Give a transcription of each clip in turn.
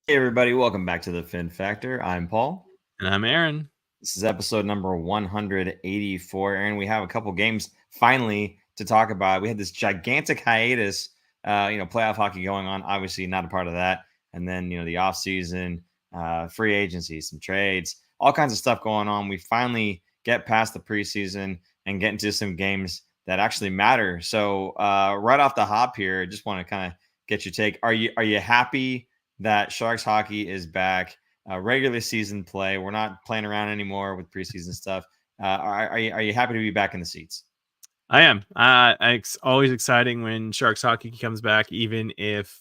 Hey everybody, welcome back to the Fin Factor. I'm Paul. And I'm Aaron. This is episode number 184, and we have a couple games finally to talk about. We had this gigantic hiatus, playoff hockey going on. Obviously, not a part of that. And then, the off season, free agency, some trades, all kinds of stuff going on. We finally get past the preseason and get into some games that actually matter. So, right off the hop here, just want to kind of get your take. Are you happy that Sharks hockey is back? Regular season play. We're not playing around anymore with preseason stuff. Are you happy to be back in the seats? I am. It's always exciting when Sharks hockey comes back, even if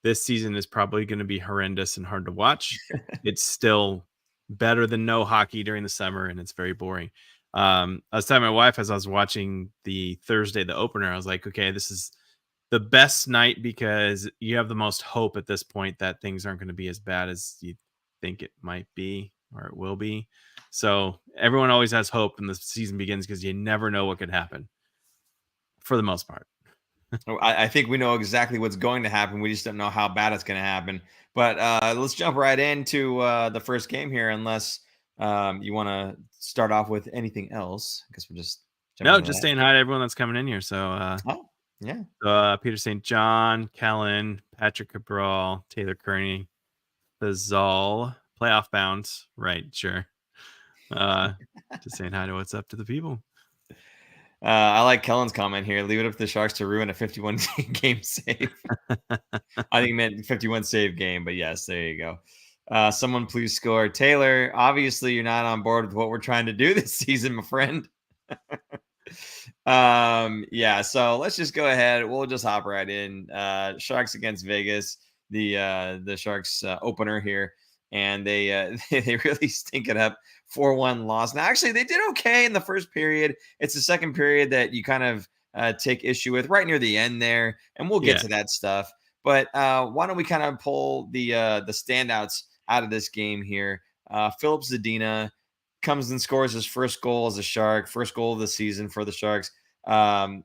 this season is probably going to be horrendous and hard to watch. It's still better than no hockey during the summer, and it's very boring. I was telling my wife as I was watching the Thursday, the opener, I was like, okay, this is the best night because you have the most hope at this point that things aren't going to be as bad as you think it might be or it will be. So everyone always has hope when the season begins because you never know what could happen for the most part. I think we know exactly what's going to happen. We just don't know how bad it's going to happen. But let's jump right into the first game here, unless you want to start off with anything else. I guess we're just just saying hi to everyone that's coming in here. So, yeah. Peter St. John, Kellen, Patrick Cabral, Taylor Kearney, Bazal, playoff bounds. Right, sure. Just saying hi to what's up to the people. I like Kellen's comment here. Leave it up to the Sharks to ruin a 51 game save. I think he meant 51 save game, but yes, there you go. Someone please score. Taylor, obviously you're not on board with what we're trying to do this season, my friend. Yeah, so let's just go ahead. We'll just hop right in. Sharks against Vegas, the Sharks opener here, and they really stink it up. 4-1 loss. Now, actually, they did okay in the first period. It's the second period that you kind of take issue with right near the end there, and we'll get to that stuff. But why don't we kind of pull the standouts out of this game here? Philip Zadina comes and scores his first goal as a Shark, first goal of the season for the Sharks. I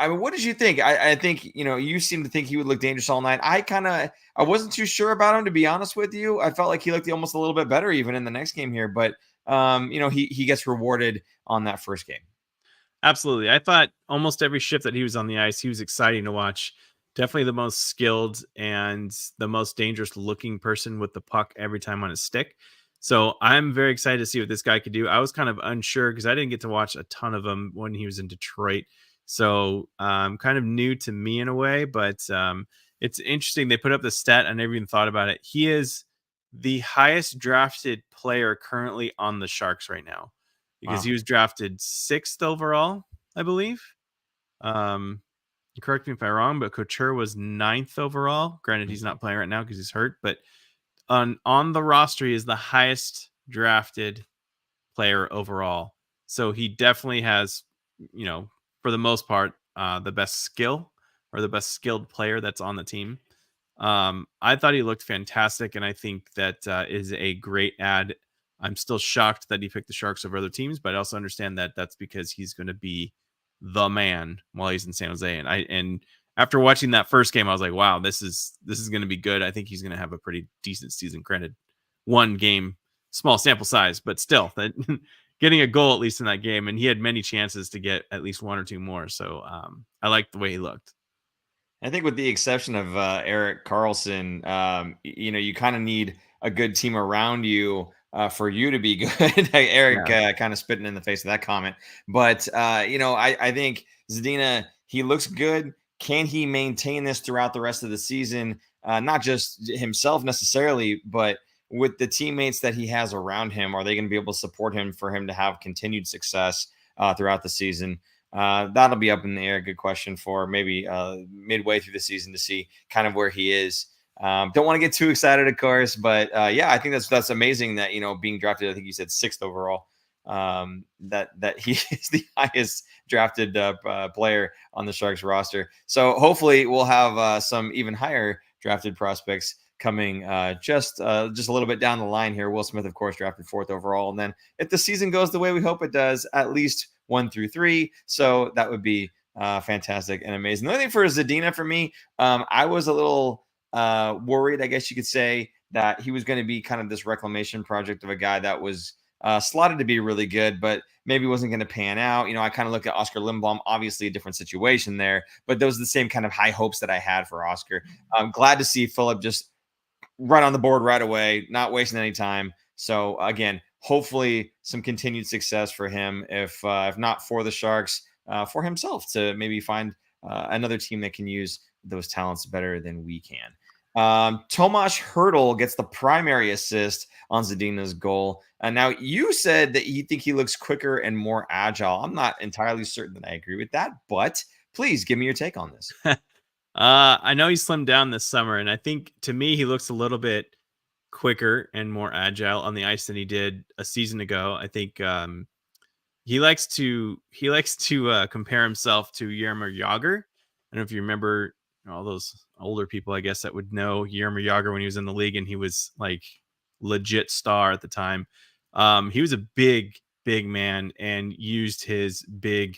mean, what did you think? I think, you seem to think he would look dangerous all night. I wasn't too sure about him, to be honest with you. I felt like he looked almost a little bit better even in the next game here, but he gets rewarded on that first game. Absolutely. I thought almost every shift that he was on the ice, he was exciting to watch. Definitely the most skilled and the most dangerous looking person with the puck every time on his stick. So I'm very excited to see what this guy could do. I was kind of unsure because I didn't get to watch a ton of him when he was in Detroit. So kind of new to me in a way, but it's interesting. They put up the stat. I never even thought about it. He is the highest drafted player currently on the Sharks right now because he was drafted 6th overall, I believe. Correct me if I'm wrong, but Couture was 9th overall. Granted, he's not playing right now because he's hurt, but on the roster, he is the highest drafted player overall. So he definitely has, for the most part, the best skill or the best skilled player that's on the team. I thought he looked fantastic, and I think that is a great add. I'm still shocked that he picked the Sharks over other teams, but I also understand that that's because he's going to be the man while he's in San Jose. And after watching that first game, I was like, wow, this is going to be good. I think he's going to have a pretty decent season. Granted, one game, small sample size, but still, that getting a goal at least in that game, and he had many chances to get at least one or two more. So I liked the way he looked. I think with the exception of Erik Karlsson, you kind of need a good team around you for you to be good. Eric kind of spitting in the face of that comment. But, I think Zadina, he looks good. Can he maintain this throughout the rest of the season? Not just himself necessarily, but with the teammates that he has around him, are they going to be able to support him for him to have continued success throughout the season? That'll be up in the air. Good question for maybe midway through the season to see kind of where he is. Don't want to get too excited, of course, but I think that's amazing that being drafted. I think you said 6th overall. That he is the highest drafted player on the Sharks roster. So hopefully we'll have some even higher drafted prospects coming just a little bit down the line here. Will Smith, of course, drafted 4th overall, and then if the season goes the way we hope it does, at least 1 through 3. So that would be fantastic and amazing. The only thing for Zadina for me, I was a little worried, I guess you could say, that he was going to be kind of this reclamation project of a guy that was slotted to be really good, but maybe wasn't going to pan out. I kind of look at Oscar Lindblom, obviously a different situation there, but those are the same kind of high hopes that I had for Oscar. I'm glad to see Philip just right on the board right away, not wasting any time. So again, hopefully some continued success for him. If not for the Sharks, for himself to maybe find another team that can use those talents better than we can. Tomas Hertl gets the primary assist on Zadina's goal. Now, you said that you think he looks quicker and more agile. I'm not entirely certain that I agree with that, but please give me your take on this. I know he slimmed down this summer, and I think to me he looks a little bit quicker and more agile on the ice than he did a season ago. I think he likes to compare himself to Jaromir Jagr. I don't know if you remember all those older people, I guess, that would know Jaromir Jagr when he was in the league and he was like legit star at the time. He was a big man and used his big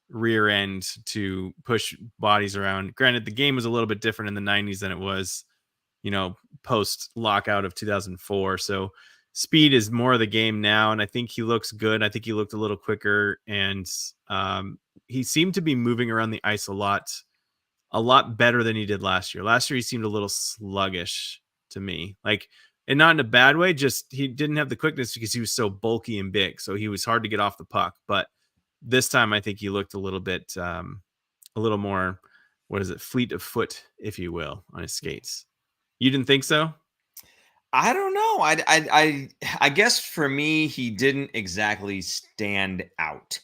rear end to push bodies around. Granted, the game was a little bit different in the 90s than it was, post lockout of 2004. So speed is more of the game now, and I think he looks good. I think he looked a little quicker, and he seemed to be moving around the ice a lot better than he did last year. Last year he seemed a little sluggish to me, and not in a bad way, just he didn't have the quickness because he was so bulky and big, so he was hard to get off the puck. But this time I think he looked a little bit a little more, fleet of foot, if you will, on his skates. You didn't think so? I don't know. I guess for me, he didn't exactly stand out,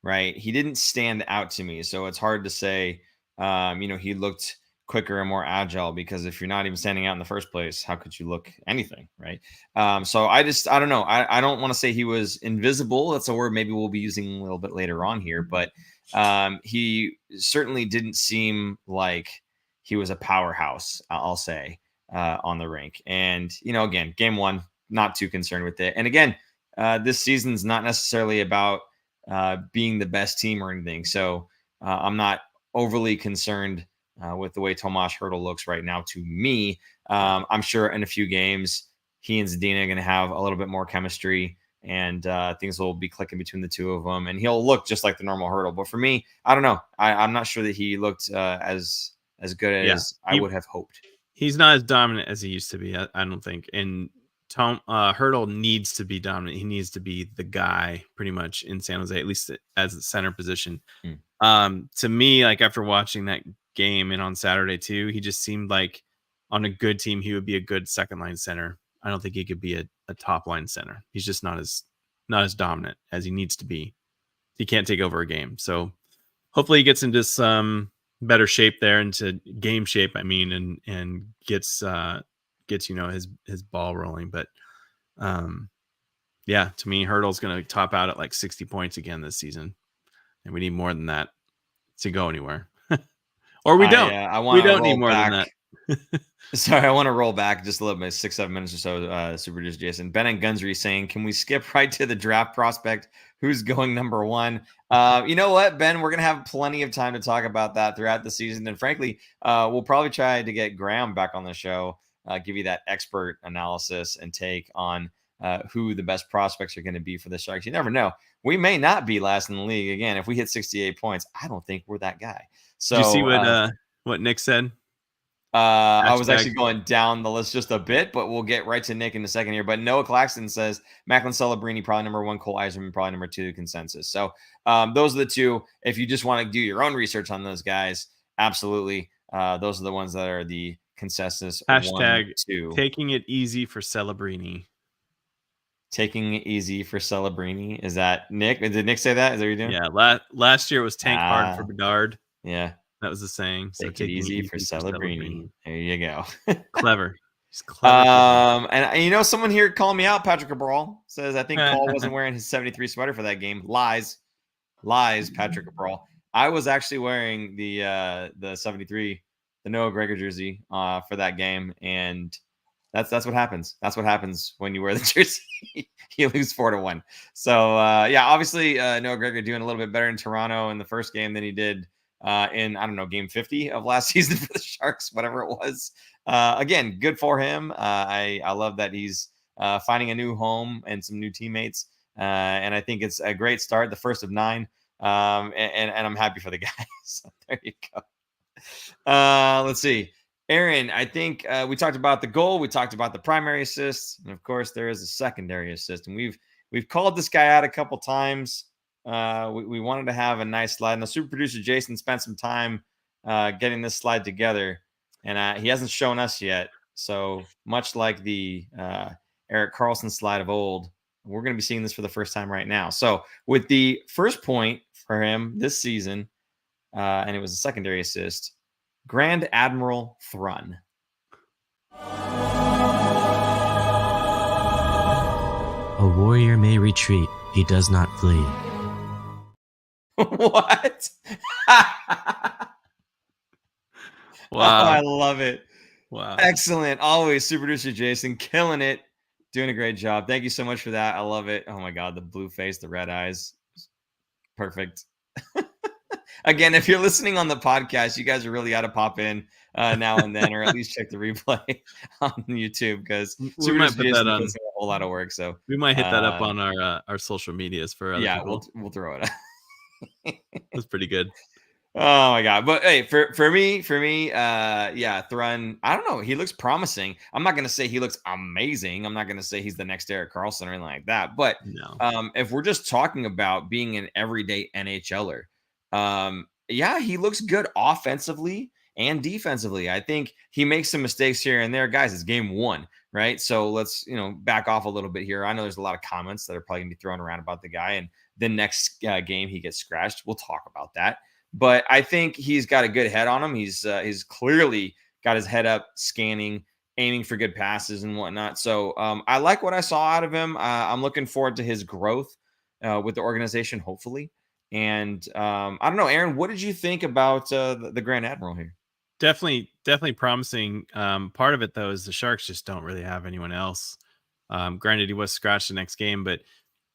right? He didn't stand out to me. So it's hard to say, he looked quicker and more agile, because if you're not even standing out in the first place, how could you look anything, right? So I don't know. I don't want to say he was invisible. That's a word maybe we'll be using a little bit later on here, but he certainly didn't seem like he was a powerhouse, I'll say, on the rink. And, again, game one, not too concerned with it. And again, this season's not necessarily about being the best team or anything. So I'm not overly concerned with the way Tomas Hertl looks right now to me. I'm sure in a few games, he and Zadina are going to have a little bit more chemistry, and things will be clicking between the two of them, and he'll look just like the normal Hertl. But for me, I don't know. I'm not sure that he looked as good as I would have hoped. He's not as dominant as he used to be, I don't think. And Hertl needs to be dominant. He needs to be the guy pretty much in San Jose, at least as the center position. To me, after watching that game and on Saturday too, he just seemed like on a good team he would be a good second line center. I don't think he could be a top line center. He's just not as dominant as he needs to be. He can't take over a game. So hopefully he gets into some better shape there, into game shape, I mean, and gets his ball rolling. But yeah, to me, Hertl's going to top out at 60 points again this season, and we need more than that to go anywhere. Or we don't. We don't need more than that. Sorry, I want to roll back just a little bit, 6-7 minutes or so. Super producer Jason, Ben and Gunsry saying, can we skip right to the draft prospect? Who's going number one? You know what, Ben? We're going to have plenty of time to talk about that throughout the season. And frankly, we'll probably try to get Graham back on the show, give you that expert analysis and take on who the best prospects are going to be for the Sharks. You never know. We may not be last in the league. Again, if we hit 68 points, I don't think we're that guy. So, did you see what Nick said? I was actually going down the list just a bit, but we'll get right to Nick in a second here. But Noah Claxton says Macklin Celebrini, probably number one, Cole Eiserman, probably number two, consensus. So those are the two. If you just want to do your own research on those guys, absolutely. Those are the ones that are the consensus. Hashtag 1, 2. Taking it easy for Celebrini. Taking it easy for Celebrini. Is that Nick? Did Nick say that? Is that what you're doing? Yeah. Last year was tank hard for Bedard. Yeah. That was the saying. So take it easy for Celebrini. There you go. Clever. He's clever. And someone here calling me out, Patrick Cabral, says, I think Paul wasn't wearing his 73 sweater for that game. Lies, Patrick Cabral. I was actually wearing the 73, the Noah Gregor jersey for that game, and that's what happens. That's what happens when you wear the jersey. You lose 4-1. So obviously Noah Gregor doing a little bit better in Toronto in the first game than he did in, I don't know, game 50 of last season for the Sharks, whatever it was. Again, good for him. I love that he's finding a new home and some new teammates. And I think it's a great start, the first of 9. And I'm happy for the guy. So there you go. Let's see. Aaron, I think we talked about the goal. We talked about the primary assists. And of course, there is a secondary assist. And we've called this guy out a couple times. We wanted to have a nice slide. And the super producer Jason spent some time getting this slide together. And he hasn't shown us yet. So much like the Erik Karlsson slide of old, we're going to be seeing this for the first time right now. So with the first point for him this season, and it was a secondary assist, Grand Admiral Thrun. A warrior may retreat, he does not flee. What? Wow. Oh, I love it. Wow. Excellent. Always super producer Jason killing it. Doing a great job. Thank you so much for that. I love it. Oh my God. The blue face, the red eyes. Perfect. Again, if you're listening on the podcast, you guys are really got to pop in now and then, or at least check the replay on YouTube, because we might put that on. A whole lot of work. So we might hit that up on our social medias for other people. We'll throw it up. That's pretty good. Oh my God. But hey, for me, Thrun, I don't know. He looks promising. I'm not going to say he looks amazing. I'm not going to say he's the next Erik Karlsson or anything like that. But no. If we're just talking about being an everyday NHLer, he looks good offensively and defensively. I think he makes some mistakes here and there. Guys, it's game 1, right? So let's, back off a little bit here. I know there's a lot of comments that are probably gonna be thrown around about the guy, and the next game he gets scratched. We'll talk about that. But I think he's got a good head on him. He's clearly got his head up, scanning, aiming for good passes and whatnot. So I like what I saw out of him. I'm looking forward to his growth with the organization, hopefully. And I don't know, Aaron, what did you think about the Grand Admiral here? Definitely promising. Part of it, though, is the Sharks just don't really have anyone else. Granted, he was scratched the next game, but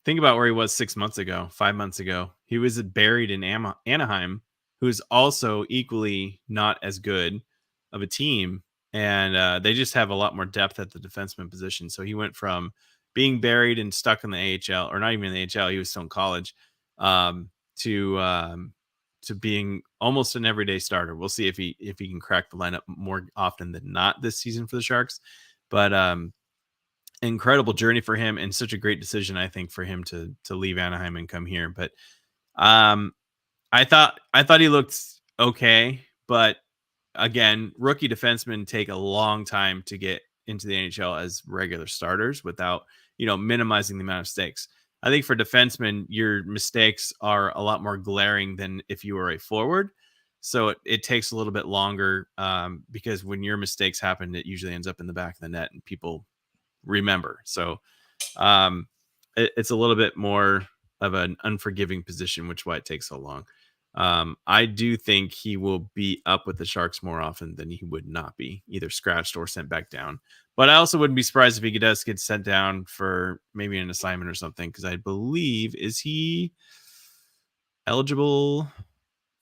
think about where he was 6 months ago, 5 months ago. He was buried in Anaheim, who's also equally not as good of a team. And they just have a lot more depth at the defenseman position. So he went from being buried and stuck in the AHL, or not even in the AHL, he was still in college, to being almost an everyday starter. We'll see if he can crack the lineup more often than not this season for the Sharks. But incredible journey for him, and such a great decision, I think, for him to leave Anaheim and come here. But I thought he looked okay, but again, rookie defensemen take a long time to get into the NHL as regular starters without, minimizing the amount of mistakes. I think for defensemen, your mistakes are a lot more glaring than if you were a forward. So it takes a little bit longer because when your mistakes happen, it usually ends up in the back of the net and people remember. So it's a little bit more of an unforgiving position, which is why it takes so long. I do think he will be up with the Sharks more often than he would not be, either scratched or sent back down. But I also wouldn't be surprised if he does get sent down for maybe an assignment or something, because I believe, is he eligible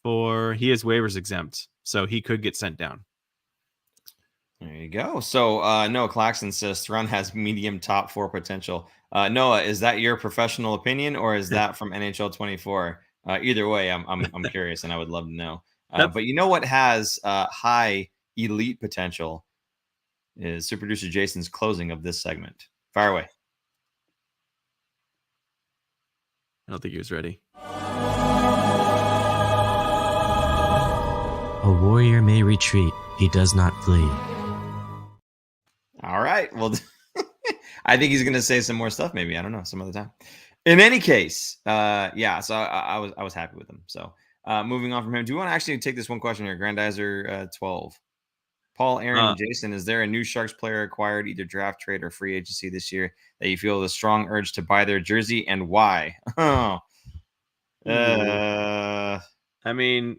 for, he is waivers exempt, so he could get sent down. There you go. So Noah Claxton says Thrun has medium top 4 potential. Noah, is that your professional opinion, or is that from NHL 24? Either way, I'm curious, and I would love to know. But you know what has high elite potential is super producer Jason's closing of this segment. Fire away. I don't think he was ready. A warrior may retreat, he does not flee. All right. Well, I think he's going to say some more stuff, maybe. I don't know, some other time. In any case, so I was happy with him. So moving on from him, do you want to actually take this one question here? Grandizer 12. Paul, Aaron, and Jason, is there a new Sharks player acquired, either draft, trade, or free agency this year, that you feel the strong urge to buy their jersey, and why? I mean,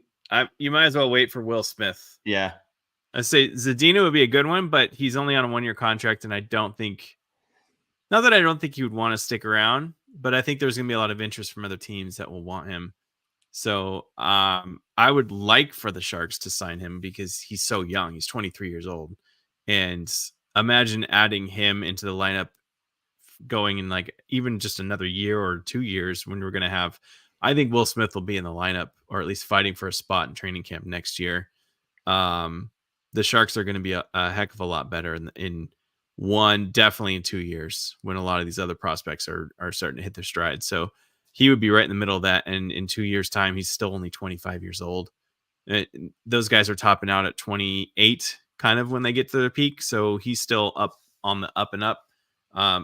you might as well wait for Will Smith. Yeah. I'd say Zadina would be a good one, but he's only on a 1-year contract, and I don't think he would want to stick around, but I think there's going to be a lot of interest from other teams that will want him. So I would like for the Sharks to sign him because he's so young. He's 23 years old. And imagine adding him into the lineup going in like even just another year or 2 years when we're going to have, I think Will Smith will be in the lineup or at least fighting for a spot in training camp next year. The Sharks are going to be a heck of a lot better in one, definitely in 2 years when a lot of these other prospects are starting to hit their stride. So he would be right in the middle of that. And in 2 years' time, he's still only 25 years old. Those guys are topping out at 28 kind of when they get to their peak. So he's still up on the up and up.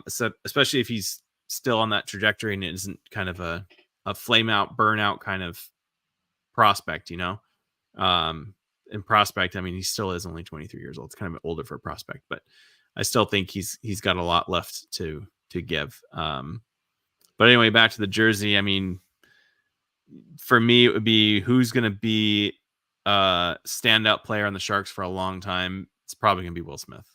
So especially if he's still on that trajectory and it isn't kind of a flame out, burnout kind of prospect, in prospect, I mean, he still is only 23 years old. It's kind of older for a prospect, but I still think he's got a lot left to give. But anyway, back to the jersey. I mean, for me, it would be who's going to be a standout player on the Sharks for a long time. It's probably going to be Will Smith.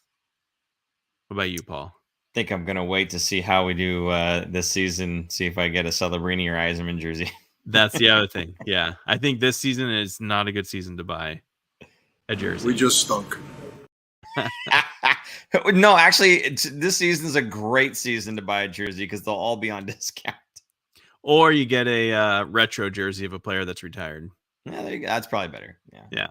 What about you, Paul? I think I'm going to wait to see how we do this season, see if I get a Celebrini or Yzerman jersey. That's the other thing. Yeah. I think this season is not a good season to buy a jersey. We just stunk. No, actually, this season's a great season to buy a jersey because they'll all be on discount. Or you get a retro jersey of a player that's retired. Yeah, there you go. That's probably better. Yeah.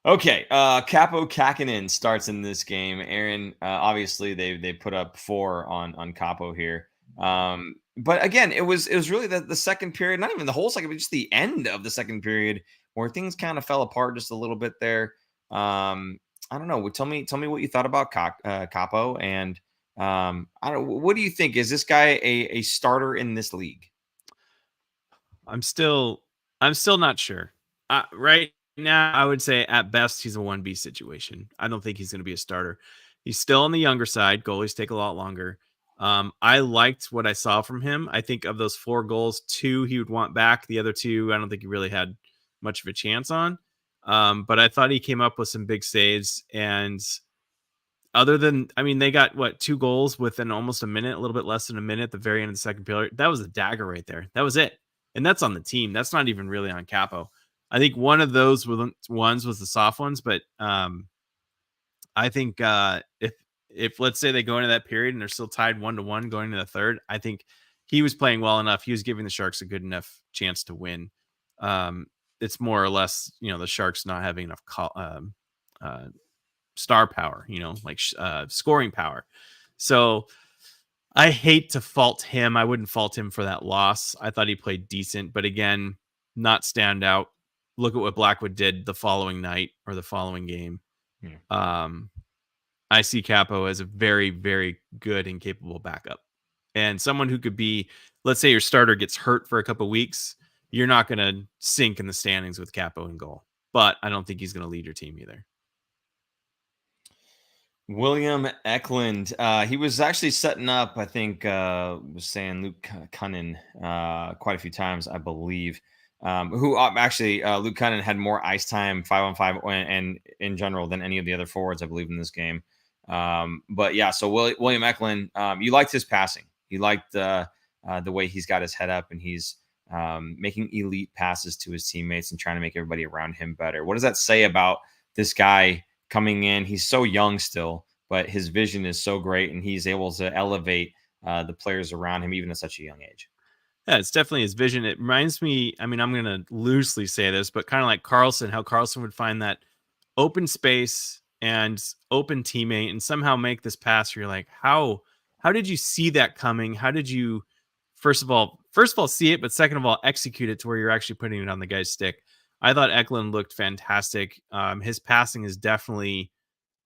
Okay. Capo Kakinen starts in this game. Aaron, obviously they put up 4 on Capo here. But again, it was really the second period, not even the whole second, but just the end of the second period where things kind of fell apart just a little bit there. I don't know. Tell me what you thought about Capo, and I don't. What do you think? Is this guy a starter in this league? I'm still not sure. Right now, I would say at best he's a 1B situation. I don't think he's going to be a starter. He's still on the younger side. Goalies take a lot longer. I liked what I saw from him. I think of those 4 goals, 2 he would want back. The other 2, I don't think he really had much of a chance on. But I thought he came up with some big saves. And other than, I mean, they got 2 goals within almost a minute, a little bit less than a minute at the very end of the second period. That was a dagger right there. That was it. And that's on the team. That's not even really on Capo. I think one of those ones was the soft ones, but I think if let's say they go into that period and they're still tied 1-1 going to the third, I think he was playing well enough. He was giving the Sharks a good enough chance to win. It's more or less, the Sharks not having enough star power, scoring power. So I hate to fault him. I wouldn't fault him for that loss. I thought he played decent, but again, not stand out. Look at what Blackwood did the following night or the following game. Yeah. I see Capo as a very, very good and capable backup. And someone who could be, let's say your starter gets hurt for a couple of weeks, you're not going to sink in the standings with Capo in goal. But I don't think he's going to lead your team either. William Eklund. He was actually setting up, I think, was saying Luke Cunnin quite a few times, I believe. Who actually Luke Cunnin had more ice time 5-on-5 and in general than any of the other forwards, I believe, in this game. But yeah, so William Eklund, you liked his passing. You liked the way he's got his head up and he's making elite passes to his teammates and trying to make everybody around him better. What does that say about this guy coming in? He's so young still, but his vision is so great and he's able to elevate the players around him even at such a young age. Yeah, it's definitely his vision. It reminds me, I mean, I'm going to loosely say this, but kind of like Karlsson, how Karlsson would find that open space and open teammate and somehow make this pass where you're like, how did you see that coming? How did you, first of all, see it, but second of all, execute it to where you're actually putting it on the guy's stick? I thought Eklund looked fantastic. His passing is definitely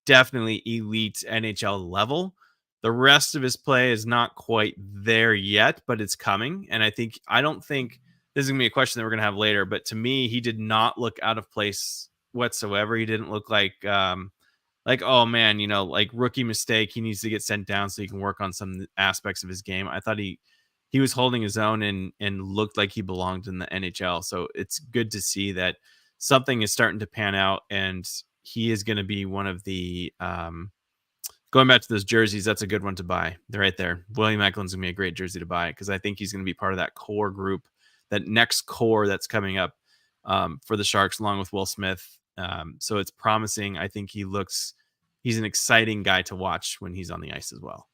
elite NHL level. The rest of his play is not quite there yet, but it's coming. And I don't think this is going to be a question that we're going to have later, but to me, he did not look out of place whatsoever. He didn't look like, oh man, like rookie mistake. He needs to get sent down so he can work on some aspects of his game. I thought he was holding his own and looked like he belonged in the NHL. So it's good to see that something is starting to pan out and he is going to be one of the, going back to those jerseys, that's a good one to buy. They're right there. William Eklund's going to be a great jersey to buy because I think he's going to be part of that core group that next core that's coming up for the Sharks, along with Will Smith. So it's promising. I think he's an exciting guy to watch when he's on the ice as well.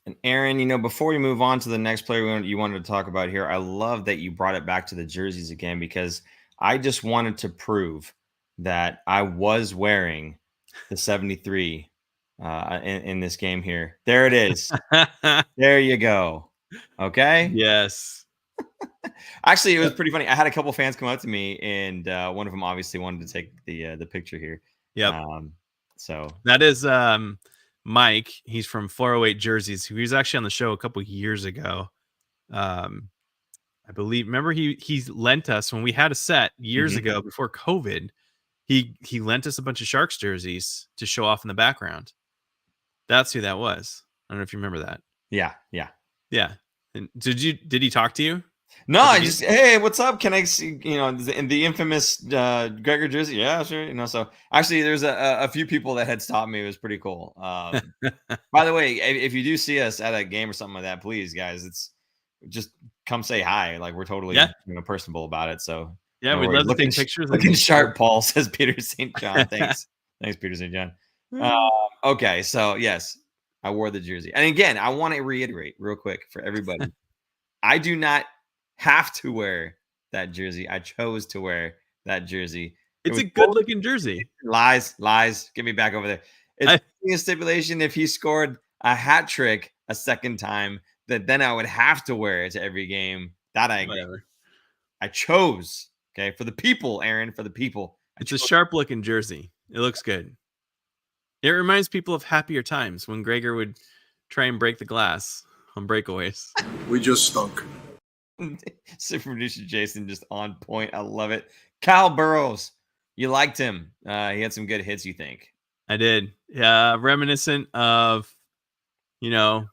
And Aaron, before we move on to the next player you wanted to talk about here, I love that you brought it back to the jerseys again, because I just wanted to prove that I was wearing the 73 in this game here. There it is. There you go. Okay. Yes. Actually, it was pretty funny. I had a couple fans come up to me, and one of them obviously wanted to take the picture here. Yep. So that is Mike. He's from 408 Jerseys. He was actually on the show a couple years ago. I believe. Remember, he lent us when we had a set years ago before COVID. He lent us a bunch of Sharks jerseys to show off in the background. That's who that was. I don't know if you remember that. Yeah. And did he talk to you? No, I just, hey, what's up? Can I see, the infamous Gregor jersey? Yeah, sure. So actually there's a few people that had stopped me. It was pretty cool. By the way, if you do see us at a game or something like that, please, guys, it's just come say hi. Like, we're totally personable about it. So yeah, we'd love to take pictures. Looking sharp, Paul, says Peter St. John. Thanks. Thanks, Peter St. John. Okay, so yes, I wore the jersey. And again, I want to reiterate real quick for everybody. I do not have to wear that jersey. I chose to wear that jersey. It's a good looking jersey. Lies. Get me back over there. It's a stipulation if he scored a hat trick a second time, that then I would have to wear it to every game. That I chose. Okay, for the people, Aaron, for the people. It's a sharp looking jersey. It looks good. It reminds people of happier times when Gregor would try and break the glass on breakaways. We just stunk. Super producer Jason just on point. I love it. Kyle Burrows, you liked him. He had some good hits, you think? I did. Yeah, reminiscent of, Doug.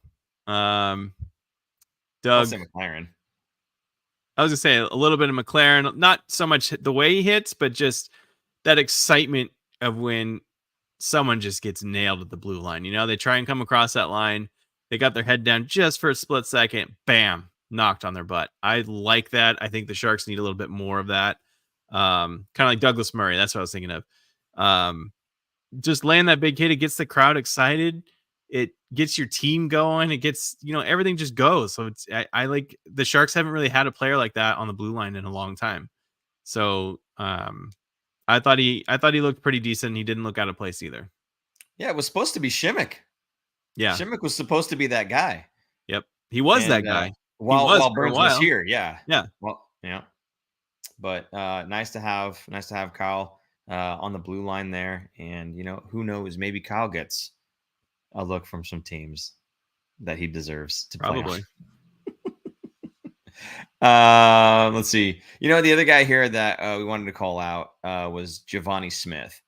McLaren. I was gonna say a little bit of McLaren, not so much the way he hits, but just that excitement of when someone just gets nailed at the blue line. They try and come across that line. They got their head down just for a split second. Bam. Knocked on their butt. I like that. I think the Sharks need a little bit more of that. Kind of like Douglas Murray. That's what I was thinking of. Just laying that big hit. It gets the crowd excited. It gets your team going. It gets, everything just goes. So I like the Sharks haven't really had a player like that on the blue line in a long time. So I thought he looked pretty decent. He didn't look out of place either. Yeah, it was supposed to be Shimmick. Yeah. Shimmick was supposed to be that guy. Yep. He was that guy. While Burns was here, yeah. Well, yeah. But nice to have Kyle on the blue line there, and who knows? Maybe Kyle gets a look from some teams that he deserves to play. Probably. Let's see. The other guy here that we wanted to call out was Giovanni Smith.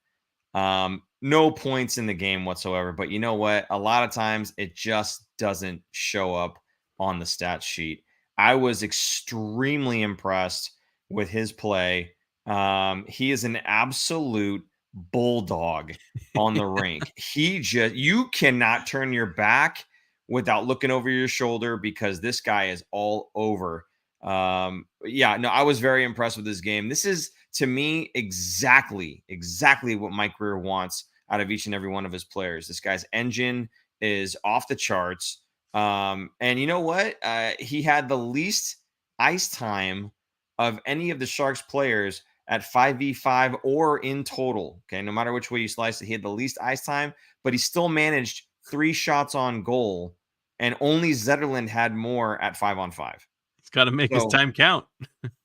No points in the game whatsoever, but you know what? A lot of times it just doesn't show up on the stat sheet. I was extremely impressed with his play. He is an absolute bulldog on the rink. You cannot turn your back without looking over your shoulder, because this guy is all over. I was very impressed with this game. This is, to me, exactly what Mike Grier wants out of each and every one of his players. This guy's engine is off the charts. And you know what? He had the least ice time of any of the Sharks players at 5v5 or in total. Okay, no matter which way you slice it, he had the least ice time, but he still managed 3 shots on goal, and only Zetterlund had more at 5-on-5. He's got to make his time count.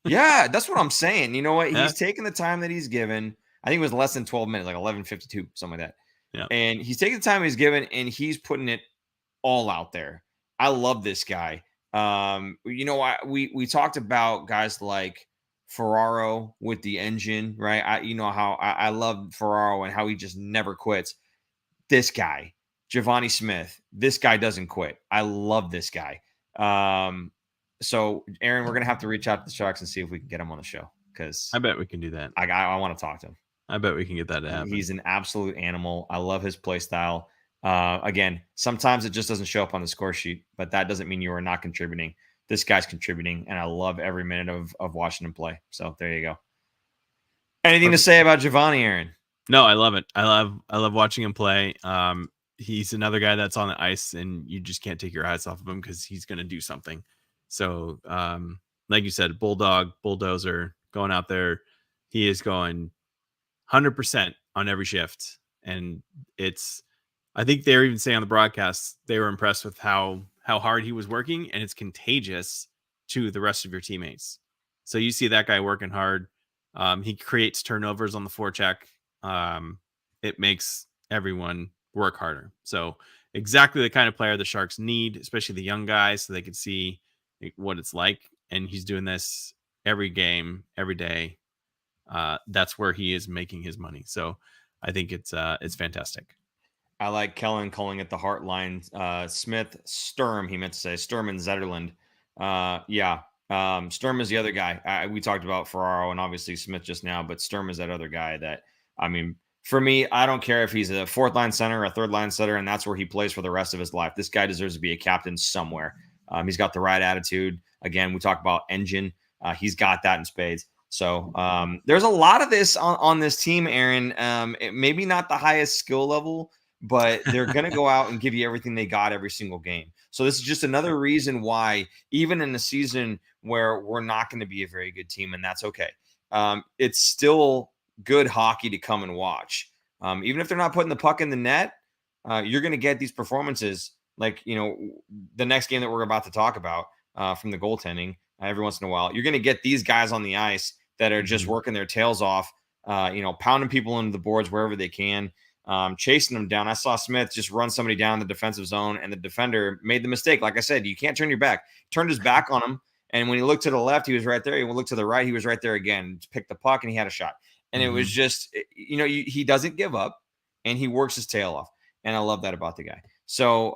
Yeah, that's what I'm saying. You know what? Yeah. He's taking the time that he's given. I think it was less than 12 minutes, like 11:52, something like that. Yeah. And he's taking the time he's given, and he's putting it all out there. I love this guy. We talked about guys like Ferraro with the engine, right? I love Ferraro and how he just never quits. This guy, Giovanni Smith, this guy doesn't quit. I love this guy. So Aaron, we're gonna have to reach out to the Sharks and see if we can get him on the show, because I bet we can do that. I want to talk to him. I bet we can get that to happen. He's an absolute animal. I love his play style. Again, sometimes it just doesn't show up on the score sheet, but that doesn't mean you are not contributing. this guy's contributing, and I love every minute of watching him play. So there you go. Anything to say about Giovanni, Aaron? No, I love it. I love watching him play. He's another guy that's on the ice, and you just can't take your eyes off of him because he's going to do something. So, like you said, bulldozer, going out there. He is going 100% on every shift, and I think they were even saying on the broadcast they were impressed with how hard he was working, and it's contagious to the rest of your teammates. So you see that guy working hard. He creates turnovers on the forecheck. It makes everyone work harder. So exactly the kind of player the Sharks need, especially the young guys, so they can see what it's like. And he's doing this every game, every day. That's where he is making his money. So I think it's fantastic. I like Kellen calling it the Heartline. Smith, Sturm, he meant to say Sturm and Zetterland. Sturm is the other guy. We talked about Ferraro and obviously Smith just now, but Sturm is that other guy that, I mean, for me, I don't care if he's a fourth line center or a third line center, and that's where he plays for the rest of his life. This guy deserves to be a captain somewhere. He's got the right attitude. Again, we talk about engine. He's got that in spades. So there's a lot of this on this team, Aaron. Maybe not the highest skill level, but they're going to go out and give you everything they got every single game. So this is just another reason why, even in a season where we're not going to be a very good team, and that's okay, it's still good hockey to come and watch. Even if they're not putting the puck in the net, you're going to get these performances like, the next game that we're about to talk about from the goaltending every once in a while. You're going to get these guys on the ice that are just working their tails off, pounding people into the boards wherever they can, chasing them down. I saw Smith just run somebody down in the defensive zone, and the defender made the mistake. Like I said, you can't turn your back. Turned his back on him, and when he looked to the left, he was right there. He looked to the right, he was right there again. Picked the puck, and he had a shot. And it was just, he doesn't give up, and he works his tail off. And I love that about the guy. So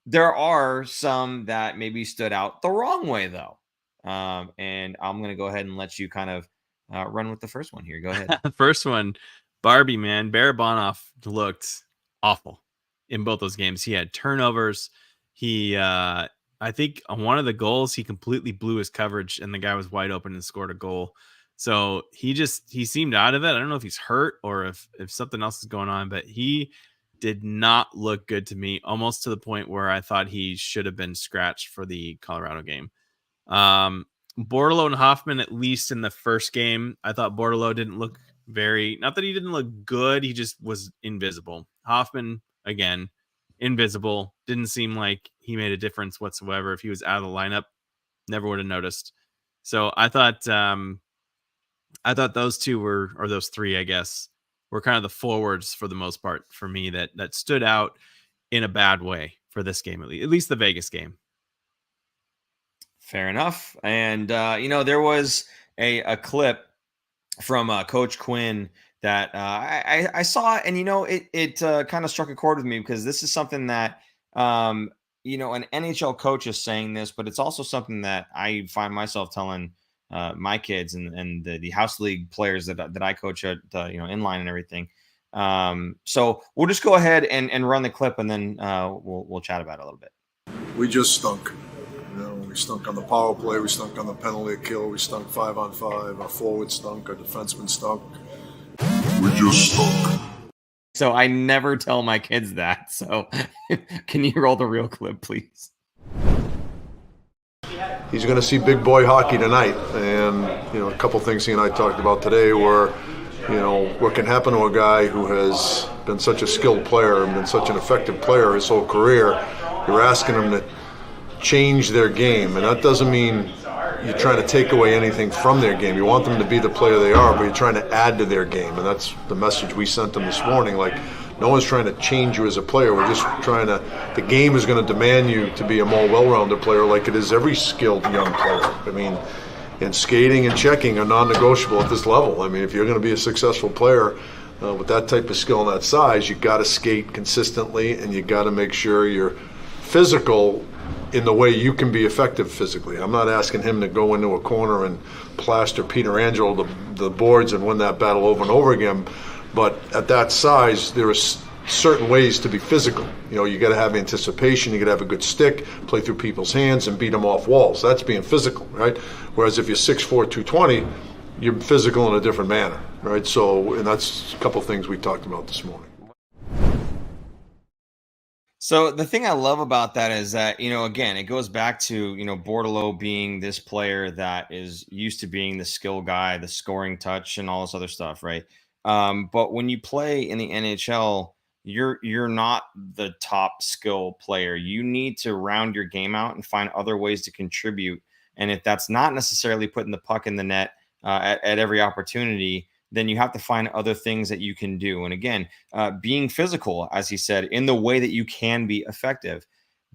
there are some that maybe stood out the wrong way, though. And I'm going to go ahead and let you kind of run with the first one here. Go ahead. The first one, Barbie, man. Barabanov looked awful in both those games. He had turnovers. He, I think on one of the goals, he completely blew his coverage, and the guy was wide open and scored a goal. So he seemed out of it. I don't know if he's hurt or if something else is going on, but he did not look good to me, almost to the point where I thought he should have been scratched for the Colorado game. Bordeleau and Hoffman, at least in the first game, I thought Bordeleau didn't look not that he didn't look good, he just was invisible. Hoffman, again, invisible. Didn't seem like he made a difference whatsoever. If he was out of the lineup, never would have noticed. So I thought those two or those three, I guess, were kind of the forwards for the most part for me that stood out in a bad way for this game, at least the Vegas game. Fair enough. And, there was a clip from Coach Quinn that I saw, and, it kind of struck a chord with me because this is something that, an NHL coach is saying this, but it's also something that I find myself telling my kids and the house league players that I coach at, inline and everything. So we'll just go ahead and run the clip, and then we'll chat about it a little bit. We just stunk. We stunk on the power play. We stunk on the penalty kill. We stunk 5-on-5. Our forward stunk. Our defenseman stunk. We just stunk. So I never tell my kids that. So can you roll the real clip, please? He's going to see big boy hockey tonight. And, a couple things he and I talked about today were, what can happen to a guy who has been such a skilled player and been such an effective player his whole career. You're asking him to change their game, and that doesn't mean you're trying to take away anything from their game. You want them to be the player they are, but you're trying to add to their game, and that's the message we sent them this morning. Like, no one's trying to change you as a player. We're just trying to, the game is going to demand you to be a more well-rounded player like it is every skilled young player. I mean, and skating and checking are non-negotiable at this level. I mean, if you're going to be a successful player with that type of skill and that size, you got to skate consistently, and you got to make sure you're physical in the way you can be effective physically. I'm not asking him to go into a corner and plaster Peter Angelo the boards and win that battle over and over again. But at that size, there is certain ways to be physical. You know, you got to have anticipation, you got to have a good stick, play through people's hands and beat them off walls. That's being physical, right? Whereas if you're 6'4", 220, you're physical in a different manner, right? So, and that's a couple things we talked about this morning. So the thing I love about that is that, you know, again, it goes back to, you know, Bordeleau being this player that is used to being the skill guy, the scoring touch and all this other stuff, right? But when you play in the NHL, you're not the top skill player. You need to round your game out and find other ways to contribute. And if that's not necessarily putting the puck in the net at every opportunity, then you have to find other things that you can do. And again, being physical, as he said, in the way that you can be effective.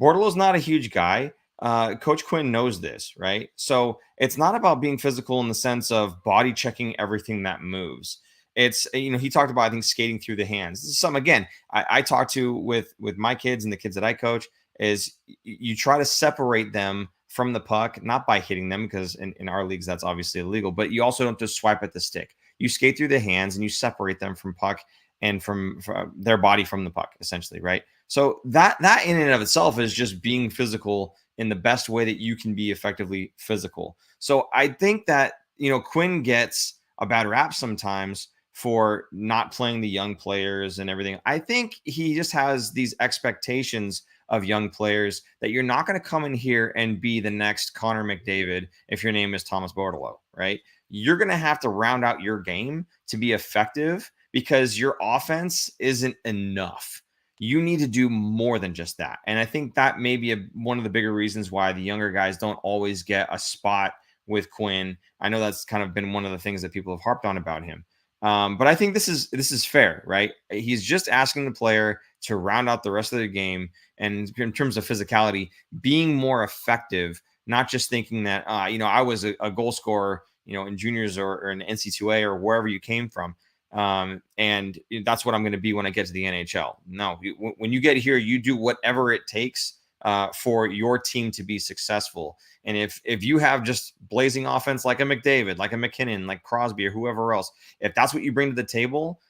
Bordeleau's not a huge guy. Coach Quinn knows this, right? So it's not about being physical in the sense of body checking everything that moves. It's, you know, he talked about, I think, skating through the hands. This is some, again, I talk to with my kids and the kids that I coach, is you try to separate them from the puck, not by hitting them, because in our leagues, that's obviously illegal, but you also don't just swipe at the stick. You skate through the hands and you separate them from puck and from their body from the puck, essentially, right? So that in and of itself is just being physical in the best way that you can be effectively physical. So I think that, you know, Quinn gets a bad rap sometimes for not playing the young players and everything. I think he just has these expectations of young players that you're not going to come in here and be the next Connor McDavid if your name is Thomas Bordeleau, right? You're going to have to round out your game to be effective because your offense isn't enough. You need to do more than just that. And I think that may be one of the bigger reasons why the younger guys don't always get a spot with Quinn. I know that's kind of been one of the things that people have harped on about him. But I think this is fair, right? He's just asking the player to round out the rest of the game. And in terms of physicality, being more effective, not just thinking that, you know, I was a goal scorer, you know, in juniors or in NC2A or wherever you came from. And that's what I'm going to be when I get to the NHL. No, when you get here, you do whatever it takes for your team to be successful. And if you have just blazing offense like a McDavid, like a McKinnon, like Crosby or whoever else, if that's what you bring to the table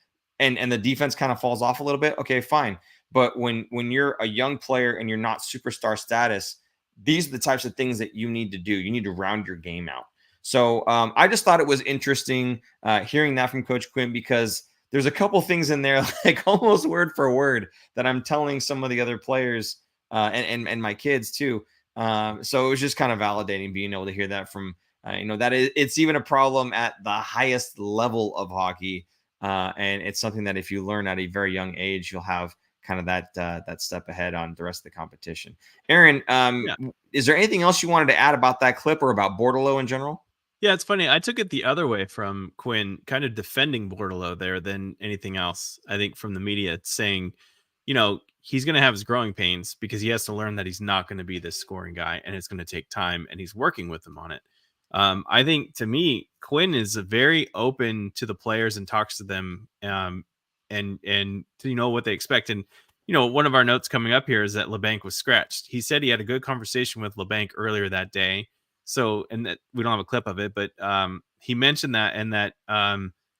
and the defense kind of falls off a little bit, okay, fine. But when you're a young player and you're not superstar status, these are the types of things that you need to do. You need to round your game out. So I just thought it was interesting hearing that from Coach Quinn, because there's a couple things in there, like almost word for word, that I'm telling some of the other players and my kids too. So it was just kind of validating being able to hear that from, you know, that it's even a problem at the highest level of hockey. And it's something that if you learn at a very young age, you'll have kind of that step ahead on the rest of the competition. Aaron, is there anything else you wanted to add about that clip or about Bordeleau in general? Yeah, it's funny. I took it the other way from Quinn, kind of defending Bordeleau there than anything else. I think from the media saying, you know, he's going to have his growing pains because he has to learn that he's not going to be this scoring guy and it's going to take time, and he's working with them on it. I think, to me, Quinn is very open to the players and talks to them and to, you know, what they expect. And, you know, one of our notes coming up here is that LeBanc was scratched. He said he had a good conversation with LeBanc earlier that day. So, and that we don't have a clip of it, but he mentioned that, and that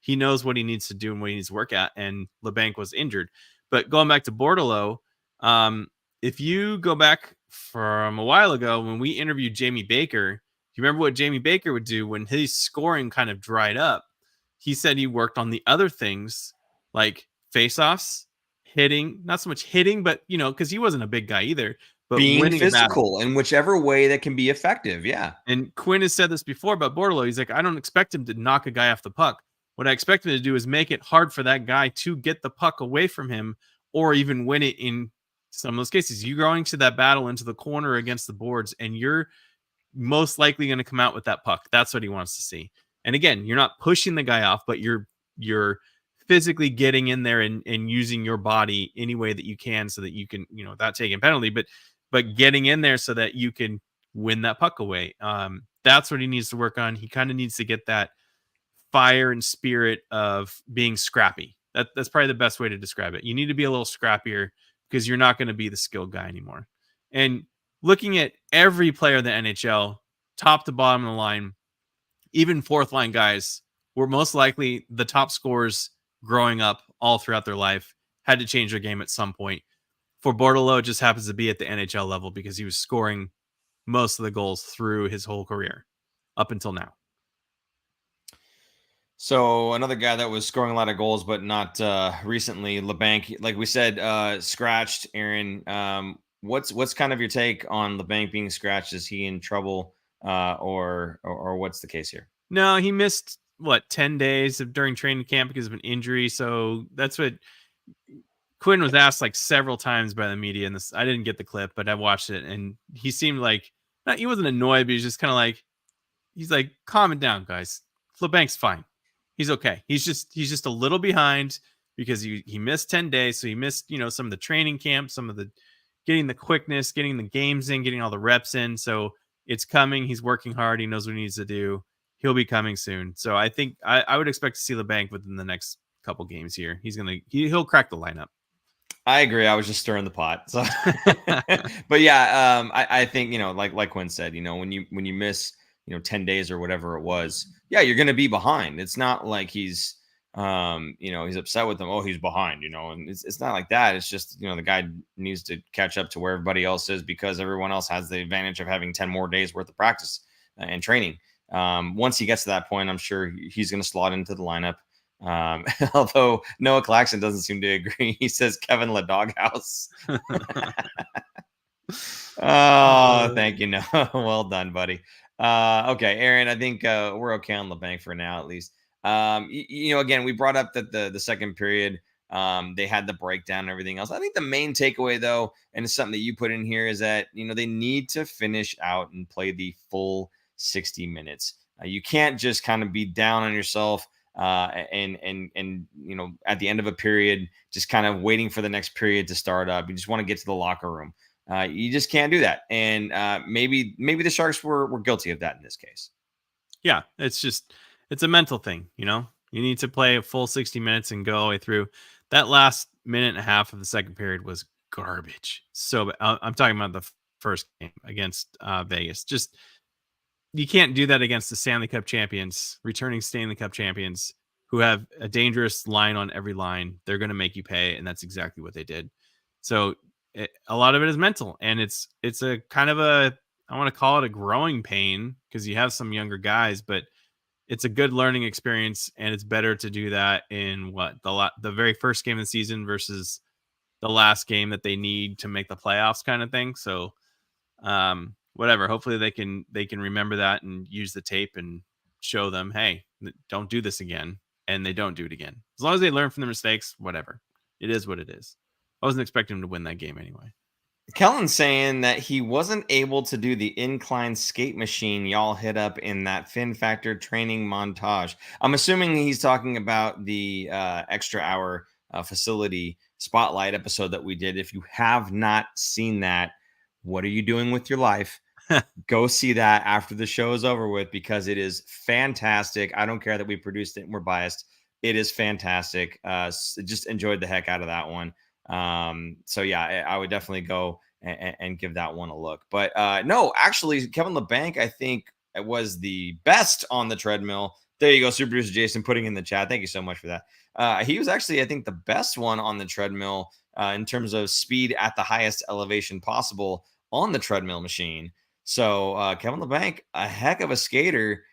he knows what he needs to do and what he needs to work at. And LeBanc was injured. But going back to Bordeleau, if you go back from a while ago when we interviewed Jamie Baker, you remember what Jamie Baker would do when his scoring kind of dried up? He said he worked on the other things like faceoffs, hitting, not so much hitting, but, you know, because he wasn't a big guy either. But being physical in whichever way that can be effective. Yeah. And Quinn has said this before about Bordeleau. He's like, I don't expect him to knock a guy off the puck. What I expect him to do is make it hard for that guy to get the puck away from him, or even win it in some of those cases. You're going to that battle into the corner against the boards, and you're most likely going to come out with that puck. That's what he wants to see. And again, you're not pushing the guy off, but you're physically getting in there and using your body any way that you can so that you can, you know, without taking penalty, but getting in there so that you can win that puck away. That's what he needs to work on. He kind of needs to get that fire and spirit of being scrappy. That's probably the best way to describe it. You need to be a little scrappier because you're not going to be the skilled guy anymore. And looking at every player in the NHL, top to bottom of the line, even fourth line guys, were most likely the top scorers growing up all throughout their life. had to change their game at some point. For Bordeleau, it just happens to be at the NHL level because he was scoring most of the goals through his whole career up until now. So another guy that was scoring a lot of goals, but not recently, LeBanc, like we said, scratched. Aaron, what's kind of your take on LeBanc being scratched? Is he in trouble, or what's the case here? No, he missed 10 days during training camp because of an injury. So that's what Quinn was asked like several times by the media. And I didn't get the clip, but I watched it, and he seemed like he wasn't annoyed, but he's just kind of like, he's like, calm it down, guys. LeBanc's fine. He's okay. He's just a little behind because he missed 10 days. So he missed, some of the training camp, some of the getting the quickness, getting the games in, getting all the reps in. So it's coming. He's working hard. He knows what he needs to do. He'll be coming soon. So I think I would expect to see LeBanc within the next couple games here. He'll crack the lineup. I agree. I was just stirring the pot. So, but yeah, I think, like Quinn said, when you miss, 10 days or whatever it was, yeah, you're going to be behind. It's not like he's, he's upset with them. Oh, he's behind, and it's not like that. It's just, the guy needs to catch up to where everybody else is because everyone else has the advantage of having 10 more days worth of practice and training. Once he gets to that point, I'm sure he's going to slot into the lineup. Although Noah Claxton doesn't seem to agree. He says Kevin La Doghouse. Oh, thank you. No, well done, buddy. Okay, Aaron, I think we're okay on LeBanc for now, at least. Again, we brought up that the second period, they had the breakdown and everything else. I think the main takeaway, though, and it's something that you put in here, is that they need to finish out and play the full 60 minutes. You can't just kind of be down on yourself and at the end of a period, just kind of waiting for the next period to start up. You just want to get to the locker room. You just can't do that. And maybe the Sharks were guilty of that in this case. Yeah, it's a mental thing. You need to play a full 60 minutes and go all the way through. That last minute and a half of the second period was garbage. So I'm talking about the first game against Vegas. Just, you can't do that against the Stanley Cup champions, returning Stanley Cup champions, who have a dangerous line on every line. They're going to make you pay, and that's exactly what they did. So a lot of it is mental, and it's a kind of I want to call it a growing pain because you have some younger guys, but it's a good learning experience, and it's better to do that in the very first game of the season versus the last game that they need to make the playoffs kind of thing. So, whatever. Hopefully they can remember that and use the tape and show them, hey, don't do this again, and they don't do it again. As long as they learn from their mistakes, whatever. It is what it is. I wasn't expecting him to win that game anyway. Kellen's saying that he wasn't able to do the incline skate machine y'all hit up in that Fin Factor training montage. I'm assuming he's talking about the extra hour facility spotlight episode that we did. If you have not seen that, what are you doing with your life? Go see that after the show is over with, because it is fantastic. I don't care that we produced it and we're biased. It is fantastic. Just enjoyed the heck out of that one. So yeah, I would definitely go and give that one a look. But no, actually, Kevin LeBanc, I think it was the best on the treadmill. There you go, Super Producer Jason putting in the chat. Thank you so much for that. He was actually, I think, the best one on the treadmill in terms of speed at the highest elevation possible on the treadmill machine. So Kevin LeBanc, a heck of a skater.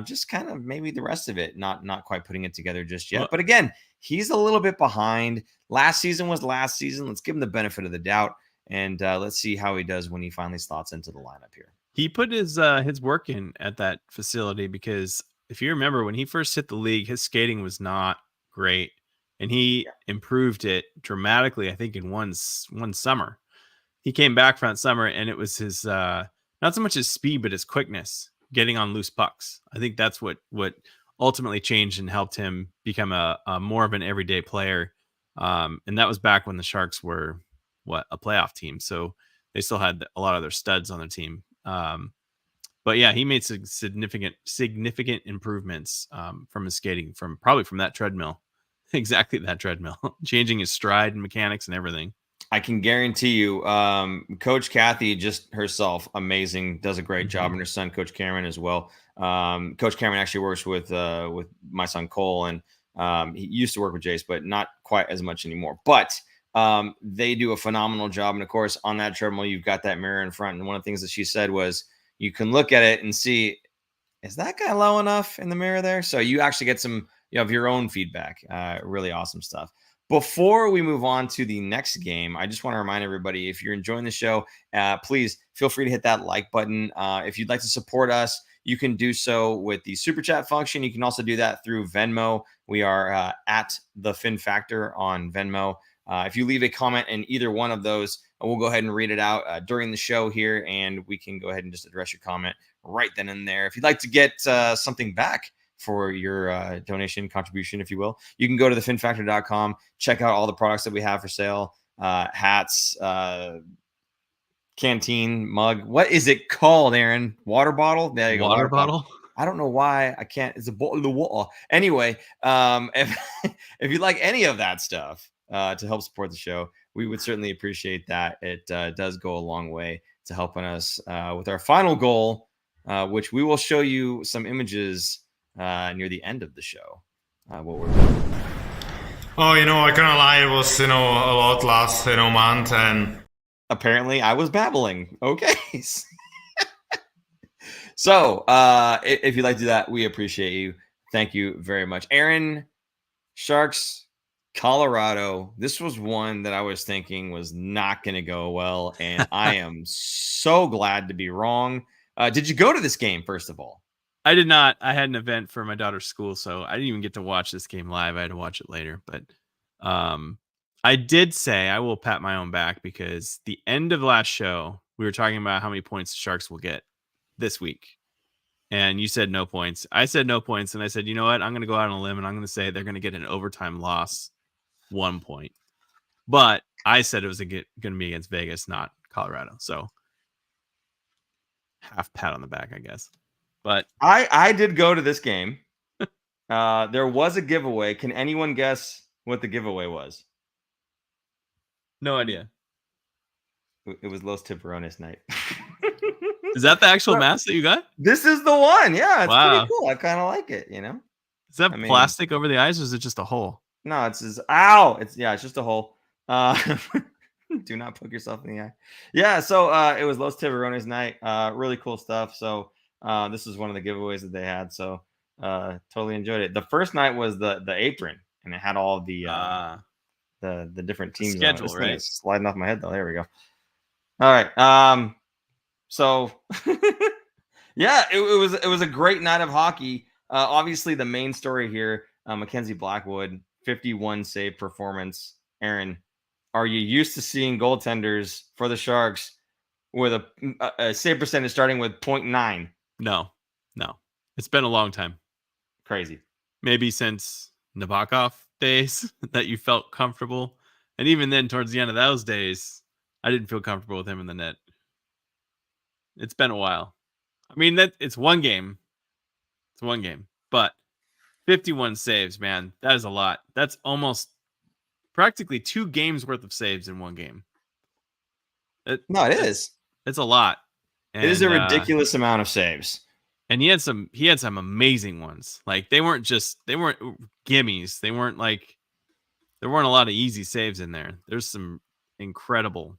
Just kind of maybe the rest of it, not quite putting it together just yet. But again, he's a little bit behind. Last season was last season. Let's give him the benefit of the doubt, and let's see how he does when he finally slots into the lineup here. He put his work in at that facility, because if you remember when he first hit the league, his skating was not great, and he improved it dramatically. I think in one summer, he came back from that summer, and it was his not so much his speed, but his quickness, getting on loose pucks. I think that's what ultimately changed and helped him become a more of an everyday player. And that was back when the Sharks were a playoff team. So they still had a lot of their studs on their team. But yeah, he made some significant improvements from his skating, from that treadmill, exactly that treadmill, changing his stride and mechanics and everything. I can guarantee you, Coach Kathy, just herself, amazing, does a great job, and her son, Coach Cameron, as well. Coach Cameron actually works with my son Cole, and He used to work with Jace, but not quite as much anymore. But they do a phenomenal job. And of course, on that treadmill, you've got that mirror in front. And one of the things that she said was you can look at it and see, is that guy low enough in the mirror there? So you actually get some of your own feedback. Really awesome stuff. Before we move on to the next game, I just want to remind everybody, if you're enjoying the show, please feel free to hit that like button. If you'd like to support us, you can do so with the super chat function. You can also do that through Venmo. We are at the Fin Factor on Venmo. If you leave a comment in either one of those, we'll go ahead and read it out during the show here, and we can go ahead and just address your comment right then and there. If you'd like to get something back for your donation contribution, if you will, you can go to thefinfactor.com, check out all the products that we have for sale, hats, canteen, mug. What is it called, Aaron? Water bottle? There you go. Water bottle? I don't know why I can't. It's a bottle of the water. Anyway, if you'd like any of that stuff to help support the show, we would certainly appreciate that. It does go a long way to helping us with our final goal, which we will show you some images near the end of the show. What we're doing. Oh, I can't lie. It was, a lot last, month, and apparently I was babbling. Okay. So, if you'd like to do that, we appreciate you. Thank you very much. Aaron, Sharks, Colorado. This was one that I was thinking was not going to go well, and I am so glad to be wrong. Did you go to this game, first of all? I did not. I had an event for my daughter's school, so I didn't even get to watch this game live. I had to watch it later. But I did say I will pat my own back, because the end of last show, we were talking about how many points the Sharks will get this week. And you said no points. I said no points. And I said, you know what? I'm going to go out on a limb, and I'm going to say they're going to get an overtime loss, 1 point. But I said it was going to be against Vegas, not Colorado. So half pat on the back, I guess. But I did go to this game. There was a giveaway. Can anyone guess what the giveaway was? No idea. It was Los Tiburones night. Is that the actual mask that you got? This is the one. Yeah, it's Wow. pretty cool. I kind of like it, Is that plastic over the eyes, or is it just a hole? No, it's just, ow. It's just a hole. Do not poke yourself in the eye. Yeah, so it was Los Tiburones night. Really cool stuff. So this is one of the giveaways that they had. So totally enjoyed it. The first night was the apron, and it had all the different teams. Schedule, on it. right? Is sliding off my head though. There we go. All right. So yeah, it was a great night of hockey. Obviously, the main story here, Mackenzie Blackwood, 51 save performance. Aaron, are you used to seeing goaltenders for the Sharks with a save percentage starting with 0.9? No. It's been a long time. Crazy. Maybe since Nabokov days that you felt comfortable. And even then, towards the end of those days, I didn't feel comfortable with him in the net. It's been a while. I mean, it's one game. It's one game. But 51 saves, man, that is a lot. That's almost practically 2 games worth of saves in one game. It is. It's a lot. And, it is a ridiculous amount of saves. And he had some amazing ones. Like they weren't gimmies. There weren't a lot of easy saves in there. There's some incredible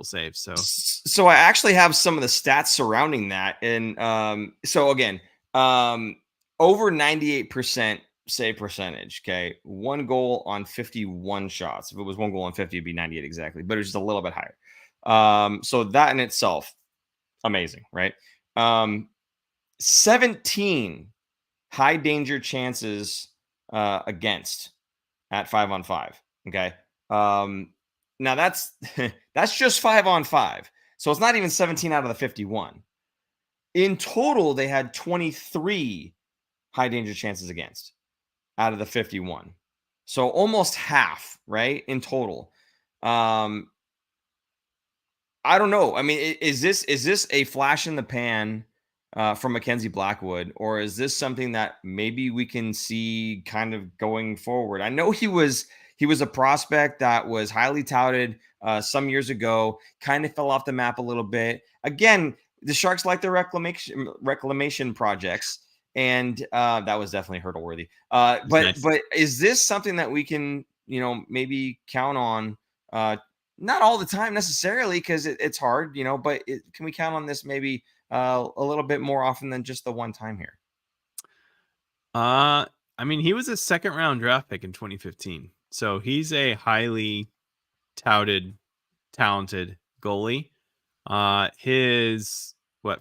saves. So I actually have some of the stats surrounding that. And so again, over 98% save percentage. Okay. 1 goal on 51 shots. If it was 1 goal on 50, it'd be 98 exactly, but it's just a little bit higher. So that in itself, amazing, right? 17 high danger chances against at 5-on-5. Okay. Now that's just 5-on-5. So it's not even 17 out of the 51. In total, they had 23 high danger chances against out of the 51. So almost half, right? In total. I don't know. I mean, is this a flash in the pan from Mackenzie Blackwood, or is this something that maybe we can see kind of going forward? I know he was a prospect that was highly touted some years ago, kind of fell off the map a little bit. Again, the Sharks like their reclamation projects, and that was definitely hurdle worthy. But is this something that we can, maybe count on? Not all the time necessarily, because it's hard, but can we count on this maybe a little bit more often than just the one time here? I mean, he was a second round draft pick in 2015, so he's a highly touted, talented goalie. His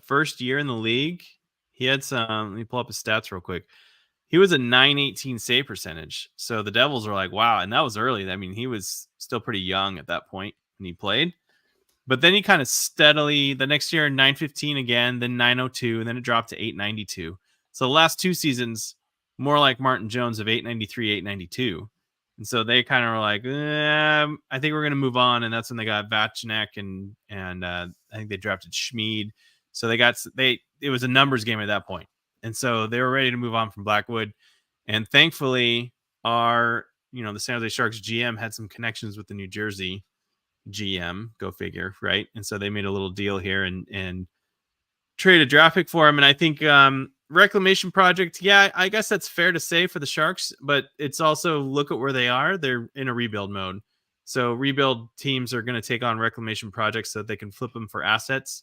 first year in the league, he had some. Let me pull up his stats real quick. He was a .918 save percentage. So the Devils were like, wow. And that was early. I mean, he was still pretty young at that point when he played. But then he kind of steadily, the next year, .915 again, then .902, and then it dropped to .892. So the last 2 seasons, more like Martin Jones of .893, .892. And so they kind of were like, I think we're going to move on. And that's when they got Vachnek and I think they drafted Schmid. So it was a numbers game at that point. And so they were ready to move on from Blackwood. And thankfully, the San Jose Sharks GM had some connections with the New Jersey GM. Go figure, right? And so they made a little deal here and traded a draft pick for him. And I think reclamation project, yeah, I guess that's fair to say for the Sharks, but it's also look at where they are. They're in a rebuild mode. So rebuild teams are going to take on reclamation projects so that they can flip them for assets.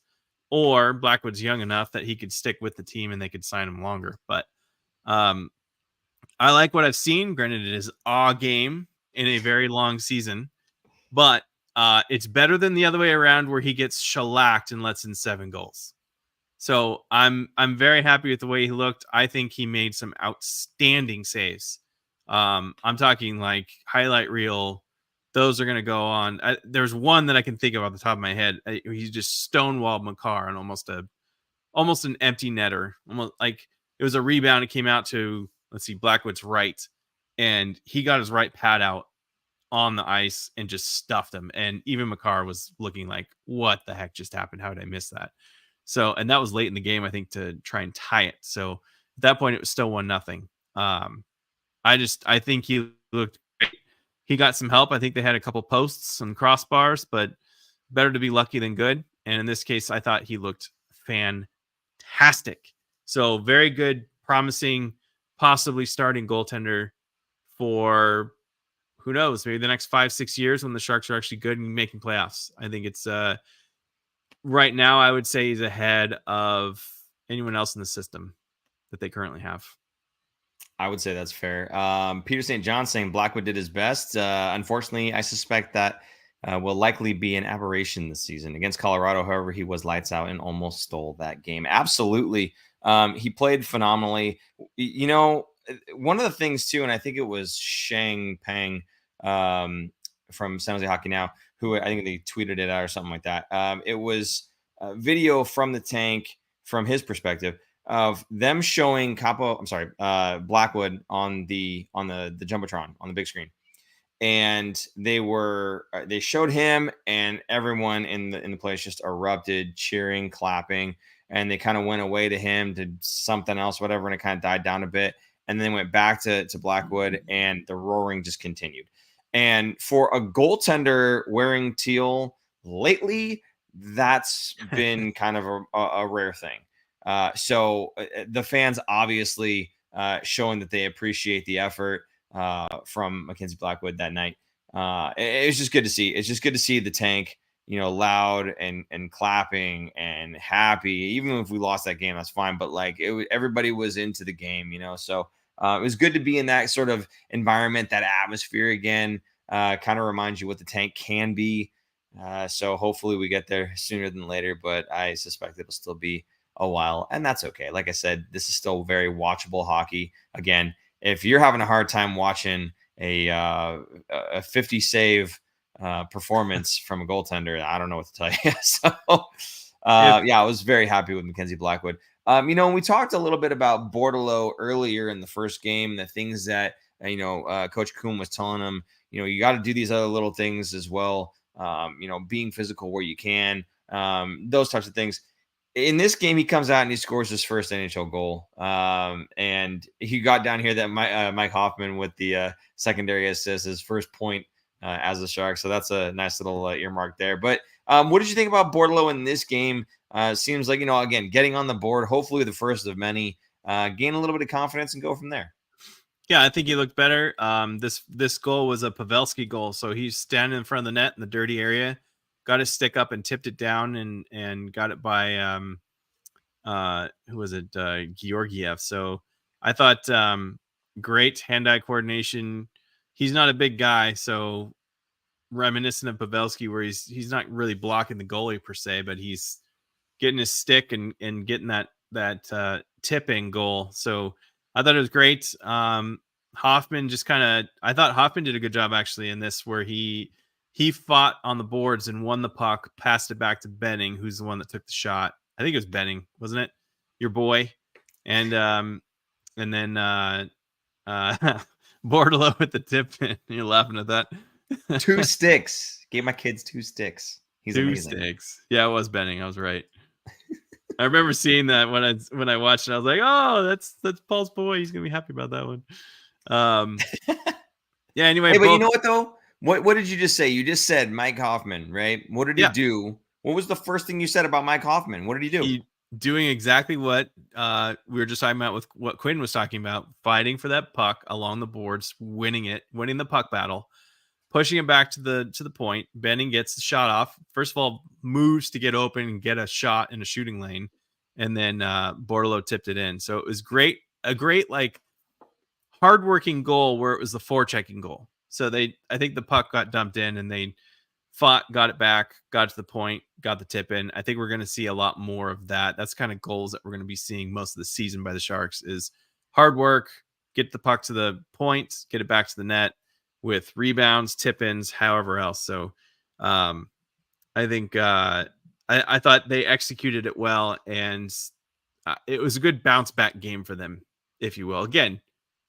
Or Blackwood's young enough that he could stick with the team and they could sign him longer. But I like what I've seen. Granted, it is a game in a very long season, but it's better than the other way around where he gets shellacked and lets in 7 goals. So I'm very happy with the way he looked. I think he made some outstanding saves. I'm talking like highlight reel. Those are going to go on. There's one that I can think of off the top of my head. He just stonewalled Makar on almost an empty netter. Almost like it was a rebound. It came out to, Blackwood's right. And he got his right pad out on the ice and just stuffed him. And even Makar was looking like, what the heck just happened? How did I miss that? So, and that was late in the game, I think, to try and tie it. So at that point, it was still 1-0. I think he looked great. He got some help. I think they had a couple posts and crossbars, but better to be lucky than good. And in this case, I thought he looked fantastic. So very good, promising, possibly starting goaltender for, who knows, maybe the next 5-6 years when the Sharks are actually good and making playoffs. I think it's right now, I would say he's ahead of anyone else in the system that they currently have. I would say that's fair. Peter St. John saying Blackwood did his best. Unfortunately, I suspect that will likely be an aberration this season. Against Colorado, however, he was lights out and almost stole that game. Absolutely. He played phenomenally. One of the things, too, and I think it was Shang Peng from San Jose Hockey Now, who I think they tweeted it out or something like that. It was a video from the tank from his perspective of them showing Blackwood on the Jumbotron on the big screen. And they showed him and everyone in the place just erupted, cheering, clapping, and they kind of went away to him to something else, whatever, and it kind of died down a bit. And then went back to Blackwood and the roaring just continued. And for a goaltender wearing teal lately, that's been kind of a rare thing. So the fans obviously showing that they appreciate the effort from Mackenzie Blackwood that night. It's just good to see. It's just good to see the tank, loud and clapping and happy. Even if we lost that game, that's fine. But everybody was into the game, So it was good to be in that sort of environment, that atmosphere again. Kind of reminds you what the tank can be. So hopefully we get there sooner than later, but I suspect it'll still be a while, and that's okay. Like I said, this is still very watchable hockey. Again, if you're having a hard time watching a 50 save performance from a goaltender, I don't know what to tell you. So I was very happy with Mackenzie Blackwood. We talked a little bit about Bordeleau earlier in the first game, the things that Coach Kuhn was telling him, you got to do these other little things as well. Being physical where you can, those types of things. In this game, he comes out and he scores his first NHL goal. And he got down here that Mike Hoffman with the secondary assist, his first point as a Shark. So that's a nice little earmark there. But what did you think about Bordeleau in this game? Seems like, again, getting on the board, hopefully the first of many. gain a little bit of confidence and go from there. Yeah, I think he looked better. This goal was a Pavelski goal, so he's standing in front of the net in the dirty area, got his stick up and tipped it down, and got it by who was it? Georgiev. So I thought great hand-eye coordination. He's not a big guy, so reminiscent of Pavelski, where he's not really blocking the goalie per se, but he's getting his stick and getting that tipping goal. So I thought it was great. Hoffman I thought Hoffman did a good job actually in this, where he fought on the boards and won the puck, passed it back to Benning, who's the one that took the shot. I think it was Benning, wasn't it? Your boy. And then Bordeleau with the tip. You're laughing at that. 2 sticks. Gave my kids 2 sticks. He's 2 amazing. sticks. Yeah, it was Benning. I was right. I remember seeing that when I watched it. I was like, "Oh, that's Paul's boy. He's gonna be happy about that one." Yeah. Anyway, hey, but you know what though? What did you just say? You just said Mike Hoffman, right? What did he do? What was the first thing you said about Mike Hoffman? What did he do? Doing exactly what we were just talking about with what Quinn was talking about, fighting for that puck along the boards, winning the puck battle, pushing it back to the point. Benning gets the shot off. First of all, moves to get open and get a shot in a shooting lane, and then Bordeleau tipped it in. So it was great, a great like hardworking goal where it was the forechecking goal. So I think the puck got dumped in, and they fought, got it back, got to the point, got the tip in. I think we're going to see a lot more of that. That's kind of goals that we're going to be seeing most of the season by the Sharks is hard work, get the puck to the point, get it back to the net with rebounds, tip-ins, however else. So I think I thought they executed it well, and it was a good bounce-back game for them, if you will. Again,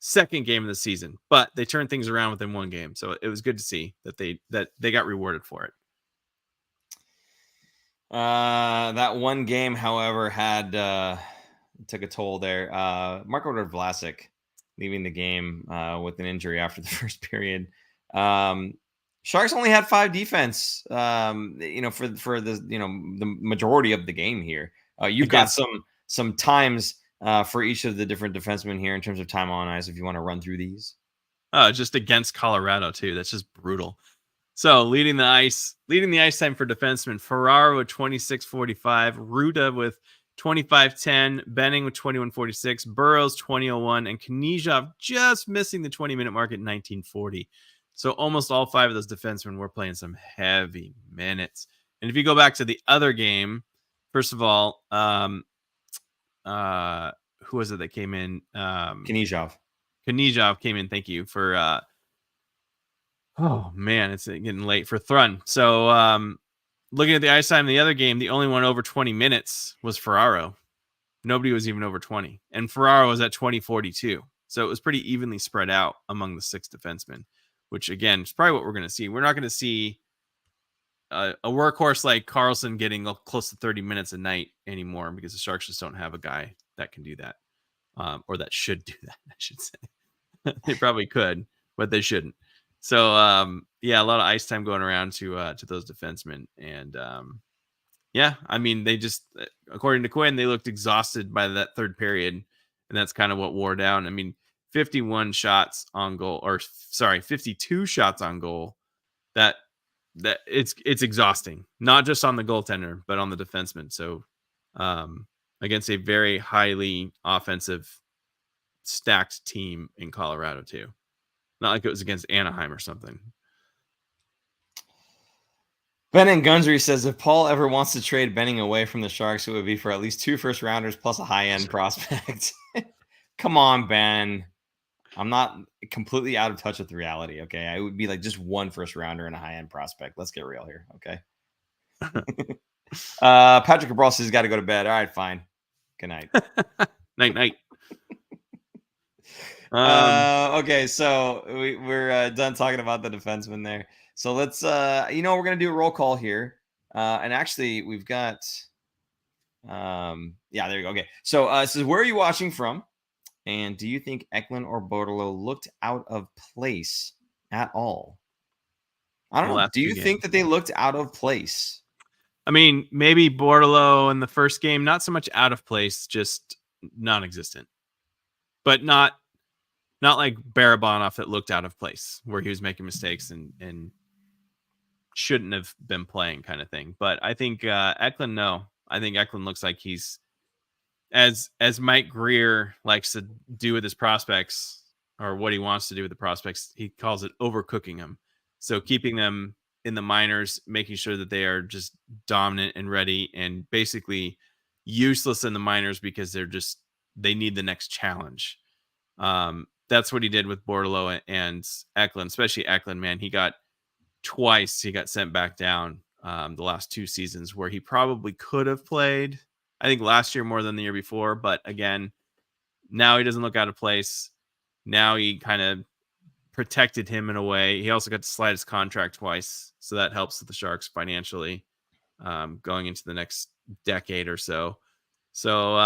second game of the season, but they turned things around within one game. So it was good to see that they got rewarded for it. That one game, however, took a toll there. Marco Vlasic leaving the game with an injury after the first period. Sharks only had 5 defense, for the the majority of the game here. You've got some times for each of the different defensemen here in terms of time on ice, if you want to run through these. Just against Colorado too. That's just brutal. So leading the ice time for defensemen, Ferraro with 26:45, Ruda with 25:10, Benning with 21:46, Burrows 20:01, and Knizhov just missing the 20-minute mark at 19:40. So almost all 5 of those defensemen were playing some heavy minutes. And if you go back to the other game, first of all, who was it that came in? Knizhov came in. Thank you for. Oh man, it's getting late for Thrun. So looking at the ice time in the other game, the only one over 20 minutes was Ferraro. Nobody was even over 20, and Ferraro was at 20:42. So it was pretty evenly spread out among the 6 defensemen, which again is probably what we're going to see. We're not going to see a workhorse like Carlson getting close to 30 minutes a night anymore, because the Sharks just don't have a guy that can do that, or that should do that, I should say. They probably could, but they shouldn't. So, a lot of ice time going around to those defensemen. And, I mean, they just, according to Quinn, they looked exhausted by that third period, and that's kind of what wore down. I mean, 52 shots on goal. That it's exhausting, not just on the goaltender, but on the defenseman. So, against a very highly offensive stacked team in Colorado too. Not like it was against Anaheim or something. Ben Gunsery says if Paul ever wants to trade Benning away from the Sharks, it would be for at least 2 first-rounders plus a high-end prospect. Come on, Ben. I'm not completely out of touch with reality, okay? I would be like just 1 first-rounder and a high-end prospect. Let's get real here, okay? Patrick Cabral says he's got to go to bed. All right, fine. Good night. Night. Okay, so we're done talking about the defenseman there. So let's, we're going to do a roll call here. And actually, we've got, there you go. Okay, so it says, where are you watching from? And do you think Eklund or Bordeleau looked out of place at all? I don't know. Do you think that they looked out of place? I mean, maybe Bordeleau in the first game, not so much out of place, just non-existent. but not like Barabanov that looked out of place, where he was making mistakes and shouldn't have been playing, kind of thing. But I think Eklund, no. I think Eklund looks like he's, as Mike Greer likes to do with his prospects, or what he wants to do with the prospects, he calls it overcooking them. So keeping them in the minors, making sure that they are just dominant and ready, and basically useless in the minors because they need the next challenge. That's what he did with Bordeleau and Eklund, especially Eklund, man. He got sent back down the last 2 seasons, where he probably could have played, I think, last year more than the year before. But again, now he doesn't look out of place. Now he kind of protected him in a way. He also got to slide his contract twice, so that helps with the Sharks financially going into the next decade or so. So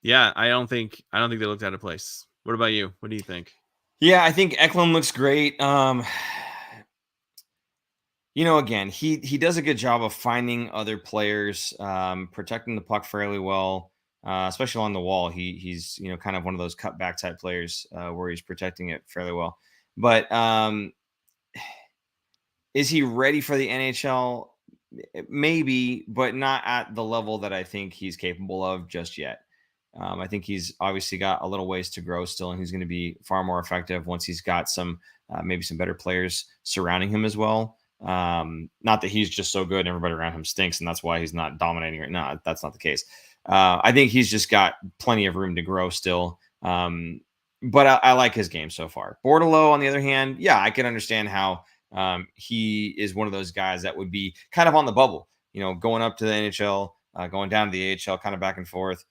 yeah, I don't think they looked out of place. What about you? What do you think? Yeah, I think Eklund looks great. Again, he does a good job of finding other players, protecting the puck fairly well, especially on the wall. He's kind of one of those cutback type players where he's protecting it fairly well. But is he ready for the NHL? Maybe, but not at the level that I think he's capable of just yet. I think he's obviously got a little ways to grow still, and he's going to be far more effective once he's got maybe some better players surrounding him as well. Not that he's just so good and everybody around him stinks and that's why he's not dominating right now. That's not the case. I think he's just got plenty of room to grow still. But I like his game so far. Bordeleau, on the other hand, yeah, I can understand how he is one of those guys that would be kind of on the bubble, going up to the NHL, going down to the AHL, kind of back and forth.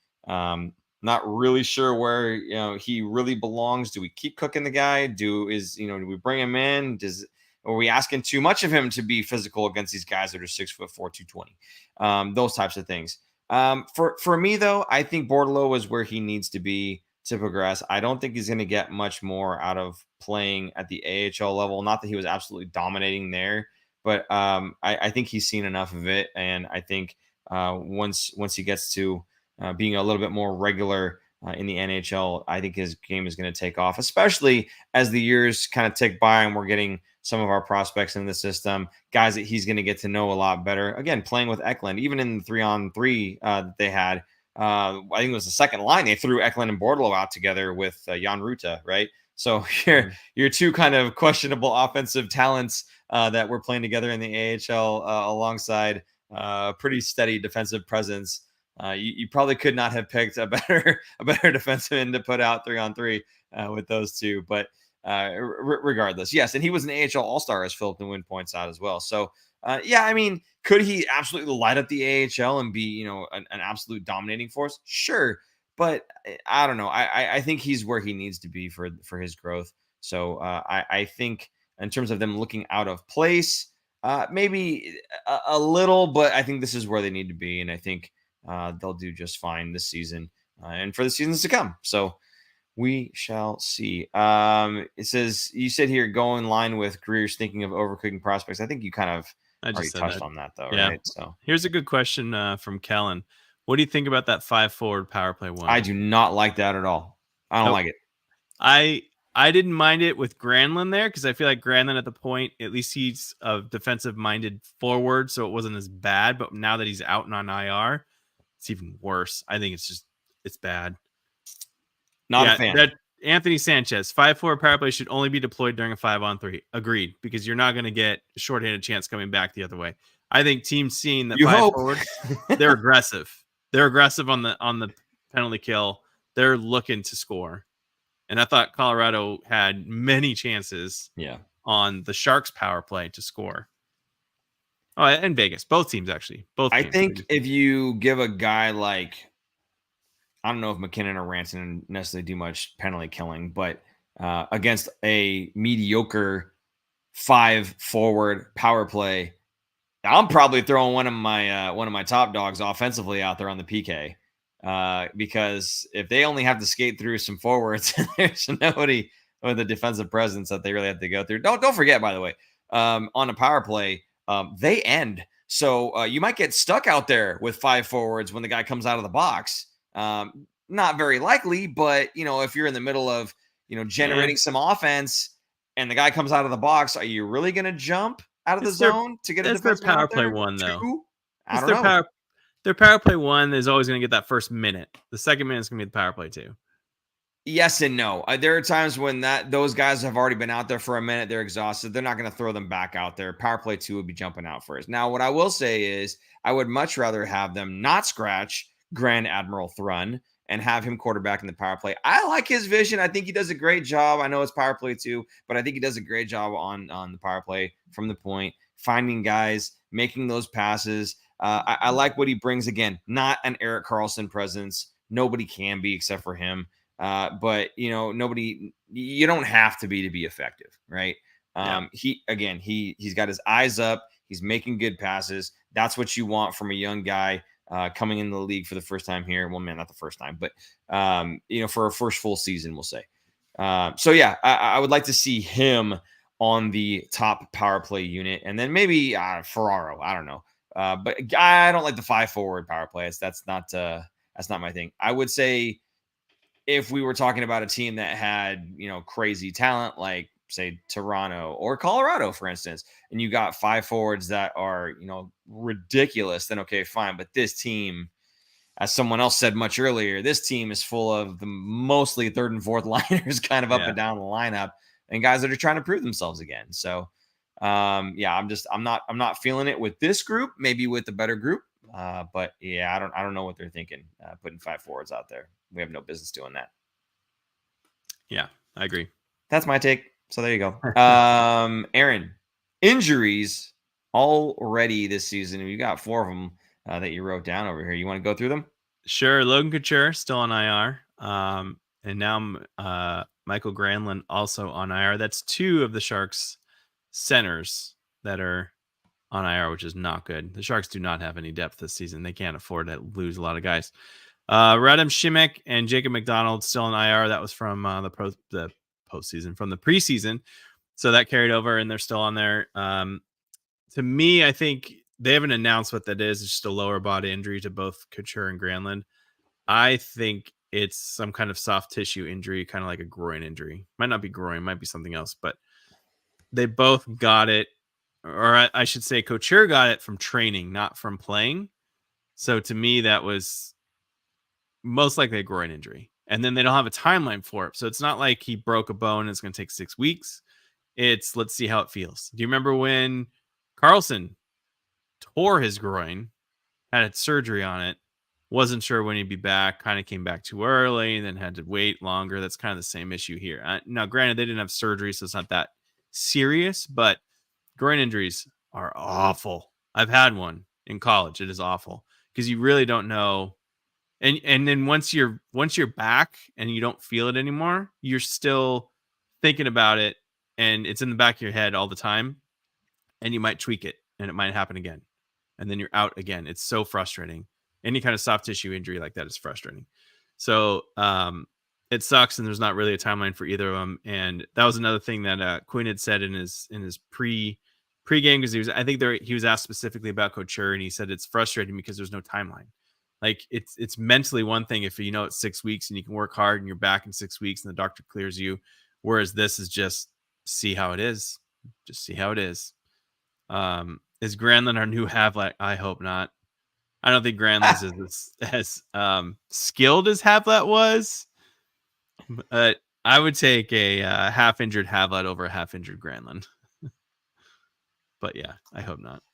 Not really sure where he really belongs. Do we keep cooking the guy? Do we bring him in? Are we asking too much of him to be physical against these guys that are 6'4", 220? Those types of things. For me though, I think Bordeleau is where he needs to be to progress. I don't think he's going to get much more out of playing at the AHL level. Not that he was absolutely dominating there, but I think he's seen enough of it, and I think once he gets to being a little bit more regular in the NHL, I think his game is going to take off, especially as the years kind of tick by and we're getting some of our prospects in the system, guys that he's going to get to know a lot better. Again, playing with Eklund, even in the 3-on-3 that they had, I think it was the second line, they threw Eklund and Bordeleau out together with Jan Ruta, right? So you're two kind of questionable offensive talents that were playing together in the AHL alongside pretty steady defensive presence. You probably could not have picked a better defensive end to put out 3-on-3 with those two. But regardless, yes, and he was an AHL All-Star, as Philip Nguyen points out as well. So yeah, I mean, could he absolutely light up the AHL and be an absolute dominating force? Sure, but I don't know. I think he's where he needs to be for his growth. So I think in terms of them looking out of place, maybe a little, but I think this is where they need to be, and I think they'll do just fine this season and for the seasons to come. So we shall see. It says, you said here, go in line with Greer's thinking of overcooking prospects. I think you kind of already touched on that though, right? So here's a good question from Kellen. What do you think about that 5-forward power play one? I do not like that at all. I don't like it. I didn't mind it with Granlund there because I feel like Granlund at the point, at least he's a defensive-minded forward, so it wasn't as bad. But now that he's out and on IR, it's even worse. I think it's bad. Not a fan. Anthony Sanchez, 5-4 power play should only be deployed during a 5-on-3. Agreed, because you're not going to get a shorthanded chance coming back the other way. I think teams seeing that 5 forward, they're aggressive. They're aggressive on the penalty kill. They're looking to score. And I thought Colorado had many chances on the Sharks power play to score. Oh, and Vegas. Both teams, actually. I think if you give a guy like, I don't know if McKinnon or Ranson necessarily do much penalty killing, but against a mediocre 5-forward power play, I'm probably throwing one of my top dogs offensively out there on the PK. Because if they only have to skate through some forwards, there's nobody with a defensive presence that they really have to go through. Don't forget, by the way, on a power play, they end. So you might get stuck out there with 5 forwards when the guy comes out of the box. not very likely, but if you're in the middle of generating some offense and the guy comes out of the box, are you really going to jump out of the zone to get a It's their defenseman power out play there? one, though. I don't know. Their power play one is always going to get that first minute. The second minute is going to be the power play two. Yes and no. There are times when those guys have already been out there for a minute. They're exhausted. They're not going to throw them back out there. Power play two would be jumping out first. Now, what I will say is I would much rather have them not scratch Grand Admiral Thrun and have him quarterback in the power play. I like his vision. I think he does a great job. I know it's power play two, but I think he does a great job on the power play from the point, finding guys, making those passes. I like what he brings. Again, not an Erik Karlsson presence. Nobody can be except for him. But nobody, you don't have to be effective, right? He's got his eyes up. He's making good passes. That's what you want from a young guy coming into the league for the first time here. Well, man, not the first time, but for a first full season, we'll say. I would like to see him on the top power play unit, and then maybe Ferraro. I don't know, but I don't like the 5 forward power plays. That's not my thing. I would say, if we were talking about a team that had, crazy talent, like say Toronto or Colorado, for instance, and you got 5 forwards that are, ridiculous, then okay, fine. But this team, as someone else said much earlier, this team is full of the mostly third and fourth liners kind of up and down the lineup and guys that are trying to prove themselves again. So I'm not feeling it with this group, maybe with the better group. But yeah, I don't know what they're thinking, putting 5 forwards out there. We have no business doing that. Yeah, I agree. That's my take. So there you go. Aaron, injuries already this season. You got 4 of them that you wrote down over here. You want to go through them? Sure. Logan Couture still on IR. And now Michael Granlund also on IR. That's 2 of the Sharks centers that are on IR, which is not good. The Sharks do not have any depth this season. They can't afford to lose a lot of guys. Radim Šimek and Jacob McDonald still on IR. That was from the postseason, from the preseason. So that carried over, and they're still on there. To me, I think they haven't announced what that is. It's just a lower body injury to both Couture and Granlund. I think it's some kind of soft tissue injury, kind of like a groin injury. Might not be groin, might be something else, but they both got it. Or I should say Couture got it from training, not from playing. So to me, that was most likely a groin injury. And then they don't have a timeline for it. So it's not like he broke a bone and it's going to take 6 weeks. It's let's see how it feels. Do you remember when Karlsson tore his groin, had surgery on it, wasn't sure when he'd be back, kind of came back too early and then had to wait longer? That's kind of the same issue here. Now, granted, they didn't have surgery, so it's not that serious, but groin injuries are awful. I've had one in college. It is awful because you really don't know. And then once you're back and you don't feel it anymore, you're still thinking about it and it's in the back of your head all the time, and you might tweak it and it might happen again. And then you're out again. It's so frustrating. Any kind of soft tissue injury like that is frustrating. So it sucks, and there's not really a timeline for either of them. And that was another thing that Quinn had said in his pregame, because I think he was asked specifically about Couture, and he said it's frustrating because there's no timeline. Like it's mentally one thing if it's 6 weeks and you can work hard and you're back in 6 weeks and the doctor clears you, whereas this is just see how it is. Just see how it is. Is Granlund our new Havlat? I hope not. I don't think Granlund is as skilled as Havlat was. But I would take a half-injured Havlat over a half-injured Granlund. But yeah, I hope not.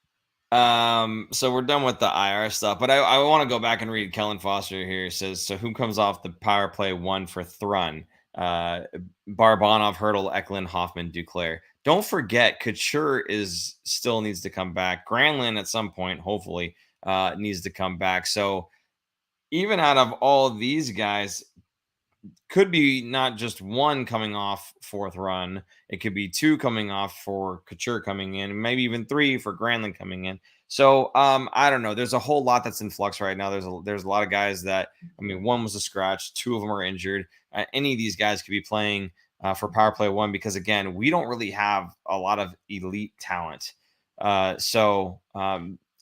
So we're done with the IR stuff, but I want to go back and read Kellen Foster here. It says, so who comes off the power play 1 for Thrun? Barabanov, Hurdle, Eklund, Hoffman, Duclair. Don't forget, Couture still needs to come back. Granlund at some point, hopefully, needs to come back. So even out of all of these guys, could be not just 1 coming off 4th run. It could be 2 coming off for Couture coming in, maybe even 3 for Granlund coming in. So I don't know. There's a whole lot that's in flux right now. There's a lot of guys that, 1 was a scratch, 2 of them are injured. Any of these guys could be playing for power play 1 because, again, we don't really have a lot of elite talent. So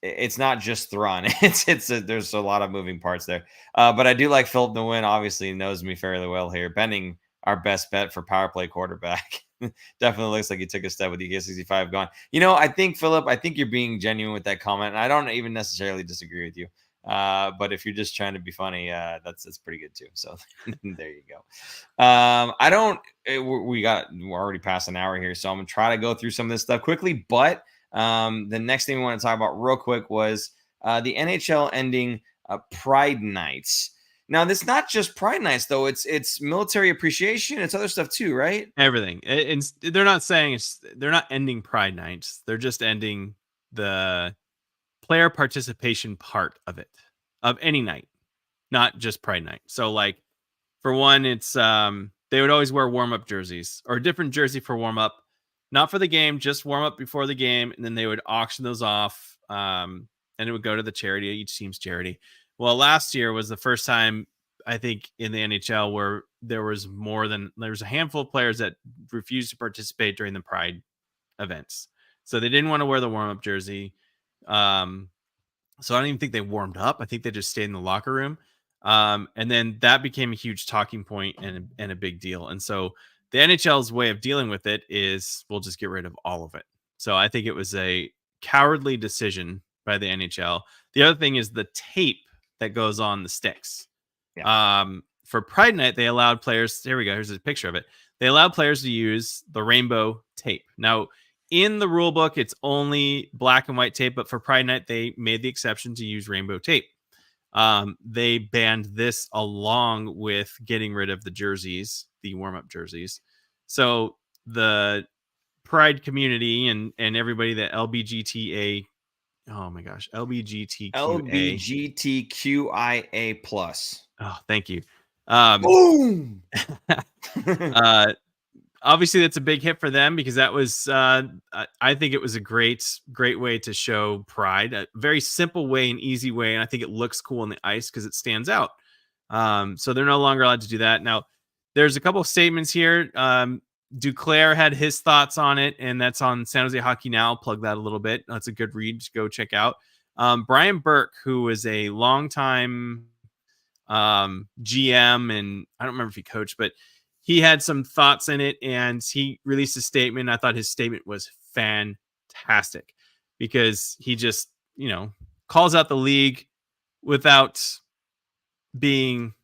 it's not just Thrawn. There's a lot of moving parts there. But I do like Philip Nguyen. Obviously knows me fairly well here. Benning, our best bet for power play quarterback. Definitely looks like he took a step with EK65 gone. I think, Philip, I think you're being genuine with that comment, and I don't even necessarily disagree with you. But if you're just trying to be funny, that's pretty good too. So there you go. We're already past an hour here, so I'm gonna try to go through some of this stuff quickly. But the next thing we want to talk about real quick was the NHL ending Pride Nights. Now, it's not just Pride Nights, though. It's military appreciation. It's other stuff too, right? Everything. And they're not saying they're not ending Pride Nights. They're just ending the player participation part of it, of any night, not just Pride Night. So, like, for one, it's they would always wear warm-up jerseys or a different jersey for warm-up, not for the game, just warm up before the game, and then they would auction those off, and it would go to the charity, each team's charity. Well, last year was the first time, I think, in the NHL where there was a handful of players that refused to participate during the Pride events. So they didn't want to wear the warm-up jersey. So I don't even think they warmed up. I think they just stayed in the locker room. And then that became a huge talking point and a big deal. And so the NHL's way of dealing with it is we'll just get rid of all of it. So I think it was a cowardly decision by the NHL. The other thing is the tape that goes on the sticks. Yeah. For Pride Night, they allowed players. Here we go. Here's a picture of it. They allowed players to use the rainbow tape. Now, in the rule book, it's only black and white tape, but for Pride Night, they made the exception to use rainbow tape. They banned this along with getting rid of the jerseys, the warm-up jerseys. So the Pride community and everybody that LBGTQIA plus. Oh, thank you. Boom. Obviously that's a big hit for them because that was I think it was a great way to show pride, a very simple way, an easy way, and I think it looks cool on the ice because it stands out. So they're no longer allowed to do that. Now there's a couple of statements here. Duclair had his thoughts on it, and that's on San Jose Hockey Now. I'll plug that a little bit. That's a good read to go check out. Brian Burke, who was a longtime GM, and I don't remember if he coached, but he had some thoughts in it, and he released a statement. I thought his statement was fantastic because he just, calls out the league without being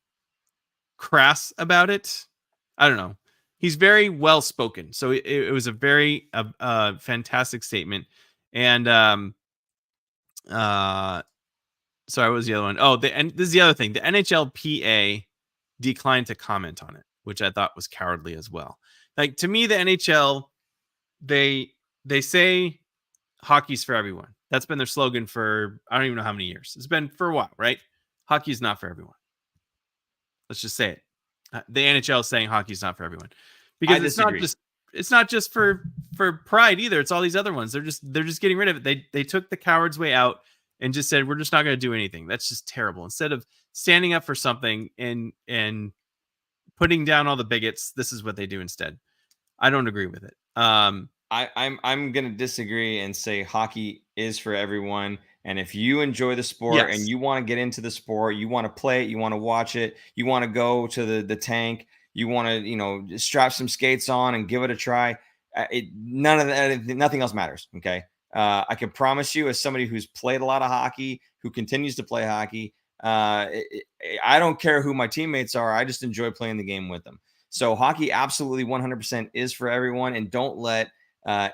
crass about it. I don't know. He's very well spoken. So it was a very fantastic statement. And sorry, what was the other one? Oh, and this is the other thing. The NHLPA declined to comment on it, which I thought was cowardly as well. Like, to me, the NHL, they say hockey's for everyone. That's been their slogan for, I don't even know how many years. It's been for a while, right? Hockey's not for everyone. Let's just say it. The NHL is saying hockey's not for everyone because it's not just for Pride either. It's all these other ones. They're just getting rid of it. They took the coward's way out and just said, we're just not going to do anything. That's just terrible. Instead of standing up for something and putting down all the bigots, this is what they do instead. I don't agree with it. I'm going to disagree and say hockey is for everyone. And if you enjoy the sport and you want to get into the sport, you want to play it, you want to watch it, you want to go to the tank, you want to, strap some skates on and give it a try. None of that, nothing else matters. Okay. I can promise you, as somebody who's played a lot of hockey, who continues to play hockey, I don't care who my teammates are. I just enjoy playing the game with them. So hockey absolutely 100% is for everyone. And don't let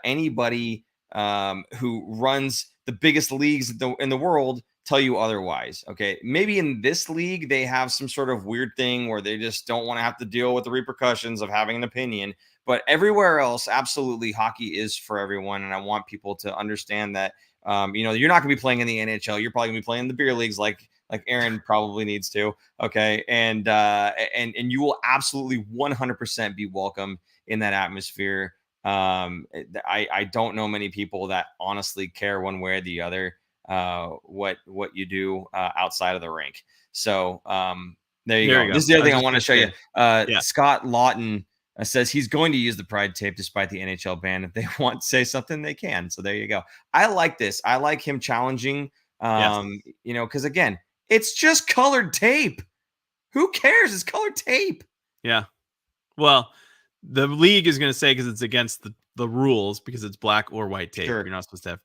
anybody who runs the biggest leagues in the world tell you otherwise. Okay. Maybe in this league, they have some sort of weird thing where they just don't want to have to deal with the repercussions of having an opinion. But everywhere else, absolutely, hockey is for everyone. And I want people to understand that, you're not going to be playing in the NHL. You're probably going to be playing in the beer leagues like Aaron probably needs to. Okay. And you will absolutely 100% be welcome in that atmosphere. I don't know many people that honestly care one way or the other what you do outside of the rink. So there you go. This is the other thing I want to show you. Scott Lawton says he's going to use the pride tape despite the NHL ban. If they want to say something, they can. So there you go. I like this. I like him challenging, because again, it's just colored tape. Who cares? It's colored tape. Yeah. Well, the league is going to say because it's against the rules because it's black or white tape. Sure. You're not supposed to have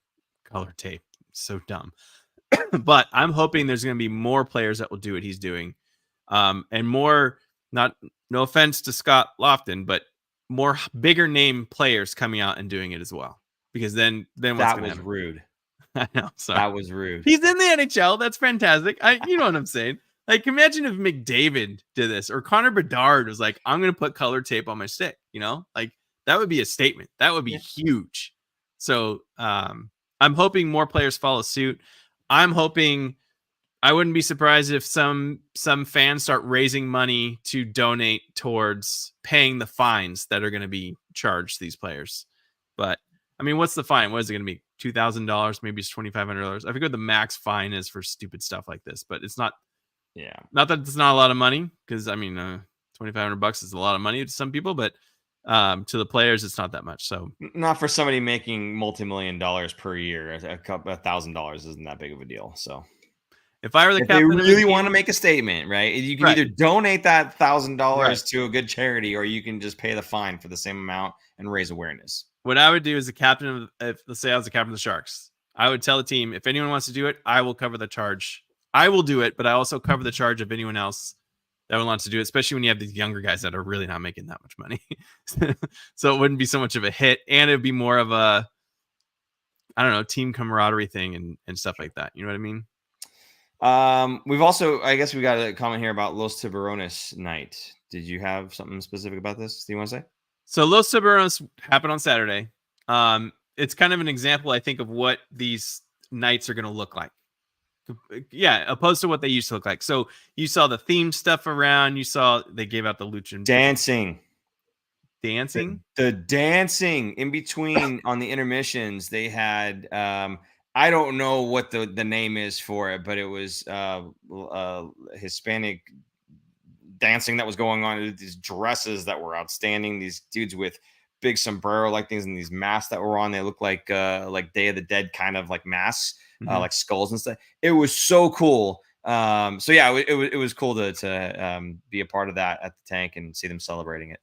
colored tape. It's so dumb. But I'm hoping there's going to be more players that will do what he's doing. And more, no offense to Scott Lofton, but more bigger name players coming out and doing it as well. Because then what's that was rude. I know. Sorry. That was rude. He's in the NHL. That's fantastic. You know what I'm saying? Like, imagine if McDavid did this, or Connor Bedard was like, I'm going to put color tape on my stick, like that would be a statement. That would be huge. So I'm hoping more players follow suit. I'm hoping, I wouldn't be surprised if some fans start raising money to donate towards paying the fines that are going to be charged these players. But I mean, what's the fine? What is it going to be? $2,000? Maybe it's $2,500. I forget what the max fine is for stupid stuff like this, but it's not. Yeah. Not that it's not a lot of money, because I mean, $2,500 is a lot of money to some people, but to the players, it's not that much. So not for somebody making multi-million dollars per year. $1,000 isn't that big of a deal. So if I were the captain, they really want to make a statement, right? You can either donate that $1,000 to a good charity, or you can just pay the fine for the same amount and raise awareness. What I would do as the captain let's say I was the captain of the Sharks, I would tell the team, if anyone wants to do it, I will cover the charge. I will do it, but I also cover the charge of anyone else that wants to do it, especially when you have these younger guys that are really not making that much money. So it wouldn't be so much of a hit, and it'd be more of a, I don't know, team camaraderie thing and stuff like that. You know what I mean? We've also, I guess we got a comment here about Los Tiburones night. Did you have something specific about this? Do you want to say? So Los Tiburones happened on Saturday. It's kind of an example, I think, of what these nights are going to look like. Yeah, opposed to what they used to look like. So you saw the themed stuff around. You saw they gave out the lucha dancing. The dancing in between on the intermissions. They had I don't know what the name is for it, but it was Hispanic dancing that was going on. These dresses that were outstanding. These dudes with big sombrero like things and these masks that were on. They look like Day of the Dead kind of like masks. Like skulls and stuff. It was so cool. So yeah, it was cool to be a part of that at the tank and see them celebrating it.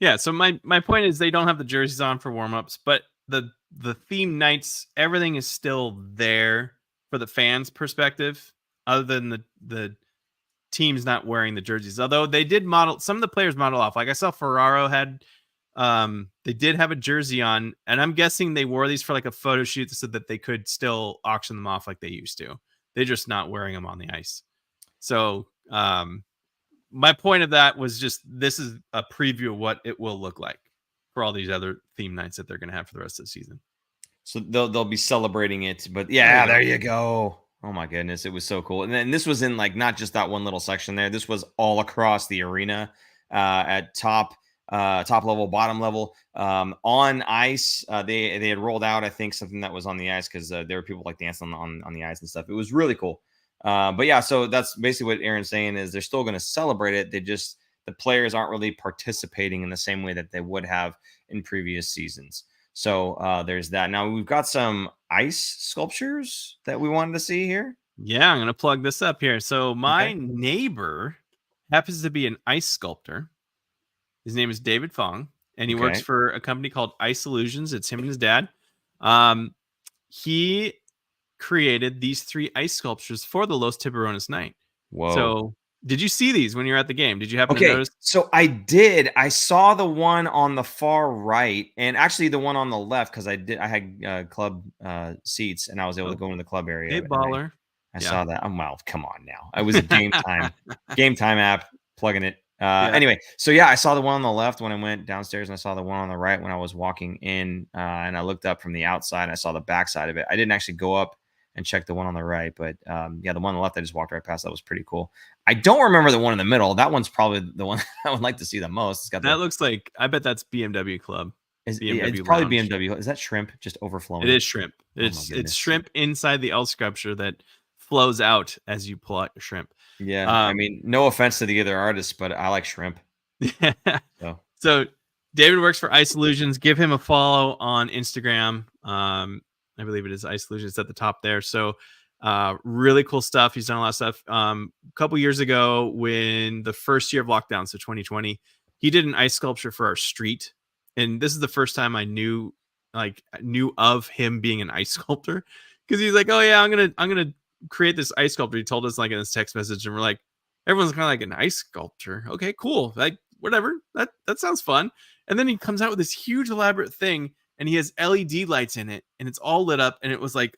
Yeah. So my point is they don't have the jerseys on for warmups, but the theme nights, everything is still there for the fans' perspective, other than the teams not wearing the jerseys. Although they did model, some of the players model off. Like I saw Ferraro had. They did have a jersey on, and I'm guessing they wore these for like a photo shoot so that they could still auction them off like they used to. They're just not wearing them on the ice. So my point of that was just, this is a preview of what it will look like for all these other theme nights that they're going to have for the rest of the season. So they'll be celebrating it, but yeah, there you go. Oh my goodness, it was so cool. And then this was in like not just that one little section there. This was all across the arena at top level, bottom level, on ice. They had rolled out, I think, something that was on the ice because there were people like dancing on the ice and stuff. It was really cool. But yeah, so that's basically what Aaron's saying is they're still going to celebrate it. The players aren't really participating in the same way that they would have in previous seasons. So there's that. Now we've got some ice sculptures that we wanted to see here. Yeah, I'm going to plug this up here. So my neighbor happens to be an ice sculptor. His name is David Fong, and he works for a company called Ice Illusions. It's him and his dad. He created these 3 ice sculptures for the Los Tiburones night. Whoa. So did you see these when you were at the game? Did you happen to notice? So I did. I saw the one on the far right, and actually the one on the left, because I had club seats, and I was able to go into the club area. Hey, baller. I saw that. Well, come on now. I was a game time app, plugging it. Anyway, so yeah, I saw the one on the left when I went downstairs, and I saw the one on the right when I was walking in, and I looked up from the outside and I saw the backside of it. I didn't actually go up and check the one on the right, but yeah, the one on the left I just walked right past. That was pretty cool. I don't remember the one in the middle. That one's probably the one I would like to see the most. It's got looks like, I bet that's BMW Club. It's probably Lounge. BMW. Is that shrimp just overflowing? It is shrimp. It's shrimp inside the L sculpture that flows out as you pull out your shrimp. Yeah, I mean, no offense to the other artists, but I like shrimp. Yeah. So David works for Ice Illusions. Give him a follow on Instagram. I believe it is Ice Illusions at the top there. So really cool stuff. He's done a lot of stuff. A couple years ago, when the first year of lockdown, so 2020, he did an ice sculpture for our street. And this is the first time I knew of him being an ice sculptor, because he's like, oh yeah, I'm gonna create this ice sculpture. He told us like in his text message, and we're like, everyone's kind of like, an ice sculpture. Okay, cool. Like whatever. That sounds fun. And then he comes out with this huge elaborate thing, and he has LED lights in it, and it's all lit up, and it was like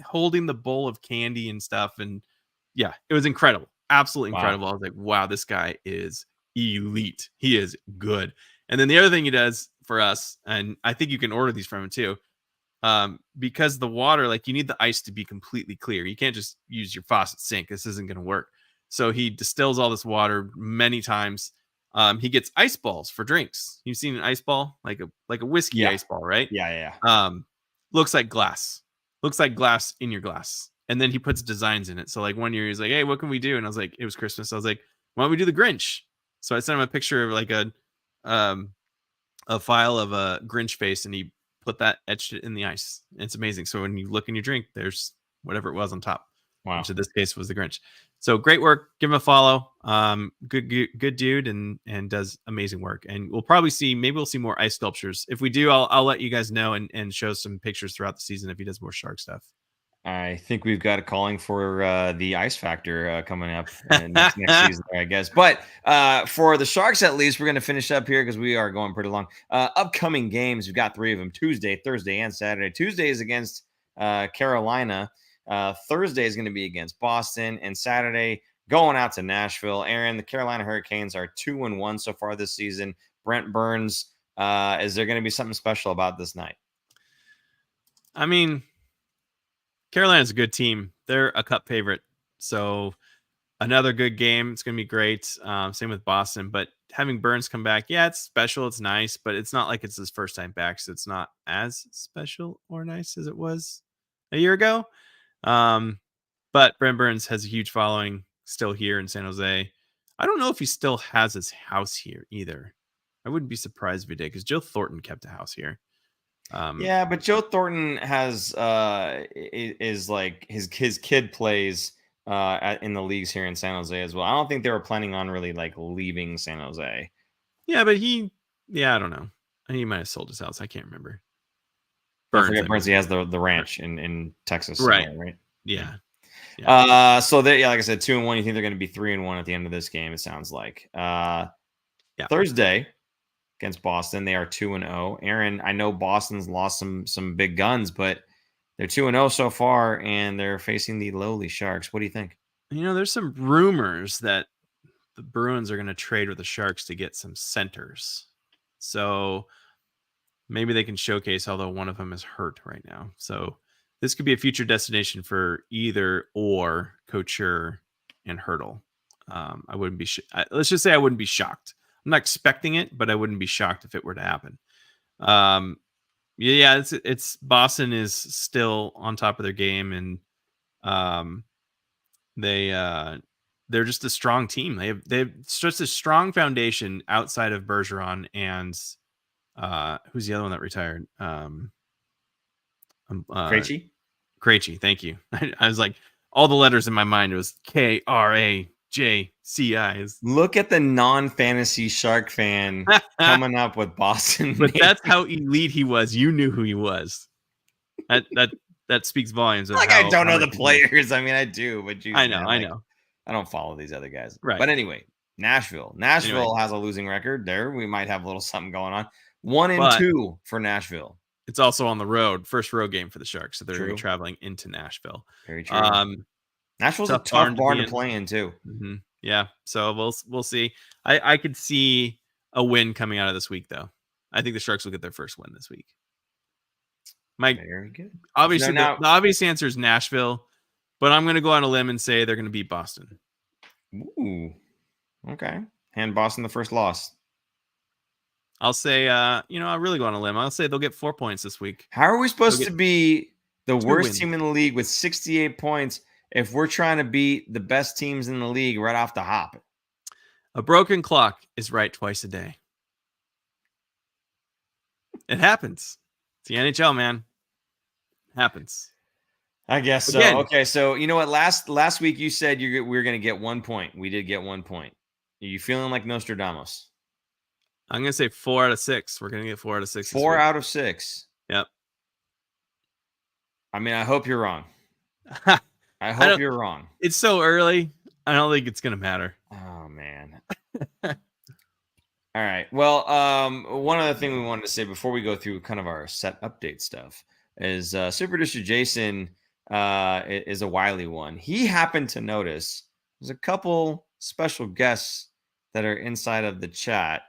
holding the bowl of candy and stuff. And yeah, it was incredible. Absolutely incredible. Wow. I was like, wow, this guy is elite. He is good. And then the other thing he does for us, and I think you can order these from him too, because the water, like you need the ice to be completely clear. You can't just use your faucet sink. This isn't going to work. So he distills all this water many times. He gets ice balls for drinks. You've seen an ice ball, like a whiskey ice ball, right? Yeah. Looks like glass. Looks like glass in your glass. And then he puts designs in it. So like one year he's like, hey, what can we do? And I was like, it was Christmas. I was like, why don't we do the Grinch? So I sent him a picture of like a file of a Grinch face, and he put that, etched it in the ice. It's amazing. So when you look in your drink, there's whatever it was on top. Wow. Which in this case was the Grinch. So great work. Give him a follow. Good dude, and does amazing work. And maybe we'll see more ice sculptures. If we do, I'll let you guys know and show some pictures throughout the season if he does more shark stuff. I think we've got a calling for the Ice Factor coming up next season, I guess. But for the Sharks, at least, we're going to finish up here because we are going pretty long. Upcoming games, we've got 3 of them: Tuesday, Thursday, and Saturday. Tuesday is against Carolina. Thursday is going to be against Boston, and Saturday going out to Nashville. Aaron, the Carolina Hurricanes are 2-1 so far this season. Brent Burns, is there going to be something special about this night? I mean, Carolina's a good team. They're a cup favorite. So another good game. It's going to be great. Same with Boston. But having Burns come back, yeah, it's special. It's nice. But it's not like it's his first time back. So it's not as special or nice as it was a year ago. But Brent Burns has a huge following still here in San Jose. I don't know if he still has his house here either. I wouldn't be surprised if he did, because Joe Thornton kept a house here. Yeah, but Joe Thornton has is like his kid plays in the leagues here in San Jose as well. I don't think they were planning on really like leaving San Jose. Yeah, but I don't know. He might have sold his house. I can't remember. Burns, he has the ranch in Texas, right? Yeah. So they, like I said, 2-1. You think they're going to be 3-1 at the end of this game? It sounds like. Thursday against Boston, they are 2-0. Aaron, I know Boston's lost some big guns, but they're 2-0 so far, and they're facing the lowly Sharks. What do you think? There's some rumors that the Bruins are going to trade with the Sharks to get some centers. So maybe they can showcase, although one of them is hurt right now. So this could be a future destination for either or Couture and Hurdle. I wouldn't be. Let's just say I wouldn't be shocked. I'm not expecting it, but I wouldn't be shocked if it were to happen. It's Boston is still on top of their game, and they're just a strong team. They've just a strong foundation outside of Bergeron and who's the other one that retired? Krejci. Thank you. I was like, all the letters in my mind, it was Krajci. Look at the non-fantasy Shark fan coming up with Boston. But that's how elite he was. You knew who he was. That speaks volumes. Like, I don't know the players. I mean, I do, but I know. I don't follow these other guys. Right. But anyway, Nashville has a losing record there. We might have a little something going on. 1-2 for Nashville. It's also on the road. First road game for the Sharks. So they're going to be traveling into Nashville. Very true. Nashville's a tough barn to play in too. Mm-hmm. Yeah. So we'll see. I could see a win coming out of this week, though. I think the Sharks will get their first win this week. Very good. Obviously, the obvious answer is Nashville, but I'm going to go on a limb and say they're going to beat Boston. Ooh. Okay. Hand Boston the first loss. I'll say, I'll really go on a limb. I'll say they'll get 4 points this week. How are we supposed to be the worst team in the league with 68 points if we're trying to beat the best teams in the league right off the hop? A broken clock is right twice a day. It happens. It's the NHL, man. It happens. I guess so. Again. Okay, so you know what? Last week you said we were going to get 1 point. We did get 1 point. Are you feeling like Nostradamus? I'm going to say 4 out of 6. We're going to get 4 out of 6. 4 out of 6. Yep. I mean, I hope you're wrong. I hope you're wrong. It's so early. I don't think it's going to matter. Oh, man. All right. Well, one other thing we wanted to say before we go through kind of our set update stuff is Super Producer Jason is a wily one. He happened to notice there's a couple special guests that are inside of the chat.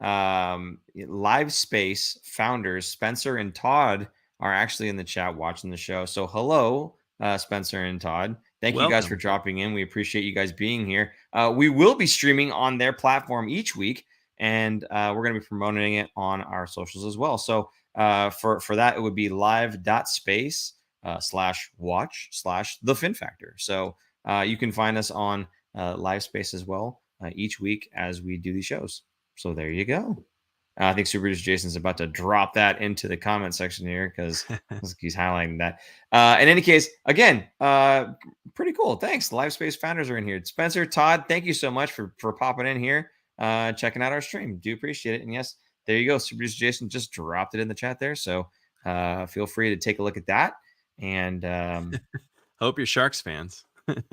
Live Space founders Spencer and Todd are actually in the chat watching the show. So hello, Spencer and Todd. Thank you guys for dropping in. We appreciate you guys being here. We will be streaming on their platform each week, and we're going to be promoting it on our socials as well. So for that, it would be live.space /watch/The Fin Factor. So you can find us on Live Space as well each week as we do these shows. So there you go. I think Super Producer Jason's about to drop that into the comment section here because he's highlighting that. In any case, again, pretty cool. Thanks. Live Space founders are in here. Spencer, Todd, thank you so much for popping in here, checking out our stream. Do appreciate it. And yes, there you go. Super Producer Jason just dropped it in the chat there. So feel free to take a look at that. And hope you're Sharks fans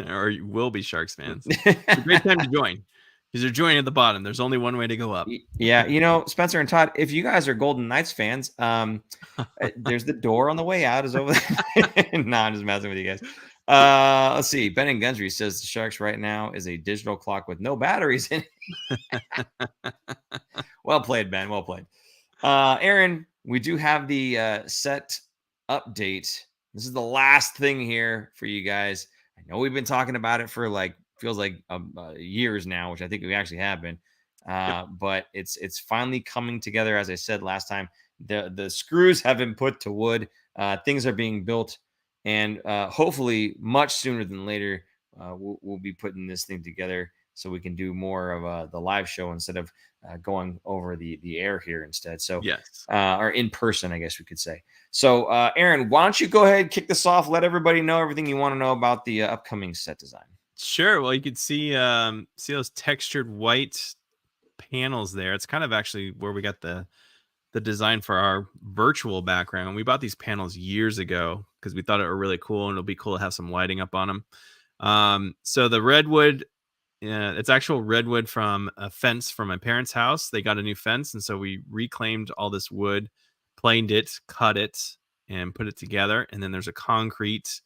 or you will be Sharks fans. It's a great time to join. Because they're joining at the bottom. There's only one way to go up. Yeah, you know, Spencer and Todd, if you guys are Golden Knights fans, there's the door on the way out is over there. No, I'm just messing with you guys. Let's see. Ben and Gundry says the Sharks right now is a digital clock with no batteries in it. Well played, Ben. Well played. Aaron, we do have the set update. This is the last thing here for you guys. I know we've been talking about it for feels like years now, which I think we actually have been. But it's finally coming together. As I said last time, the screws have been put to wood. Things are being built, and hopefully much sooner than later, we'll be putting this thing together so we can do more of the live show instead of going over the air here instead. So yes, or in person, I guess we could say. So Aaron, why don't you go ahead, kick this off, let everybody know everything you want to know about the upcoming set design. Sure. Well, you could see those textured white panels there. It's kind of actually where we got the design for our virtual background. We bought these panels years ago because we thought it were really cool, and it'll be cool to have some lighting up on them. So the redwood, it's actual redwood from a fence from my parents' house. They got a new fence, and so we reclaimed all this wood, planed it, cut it, and put it together. And then there's a concrete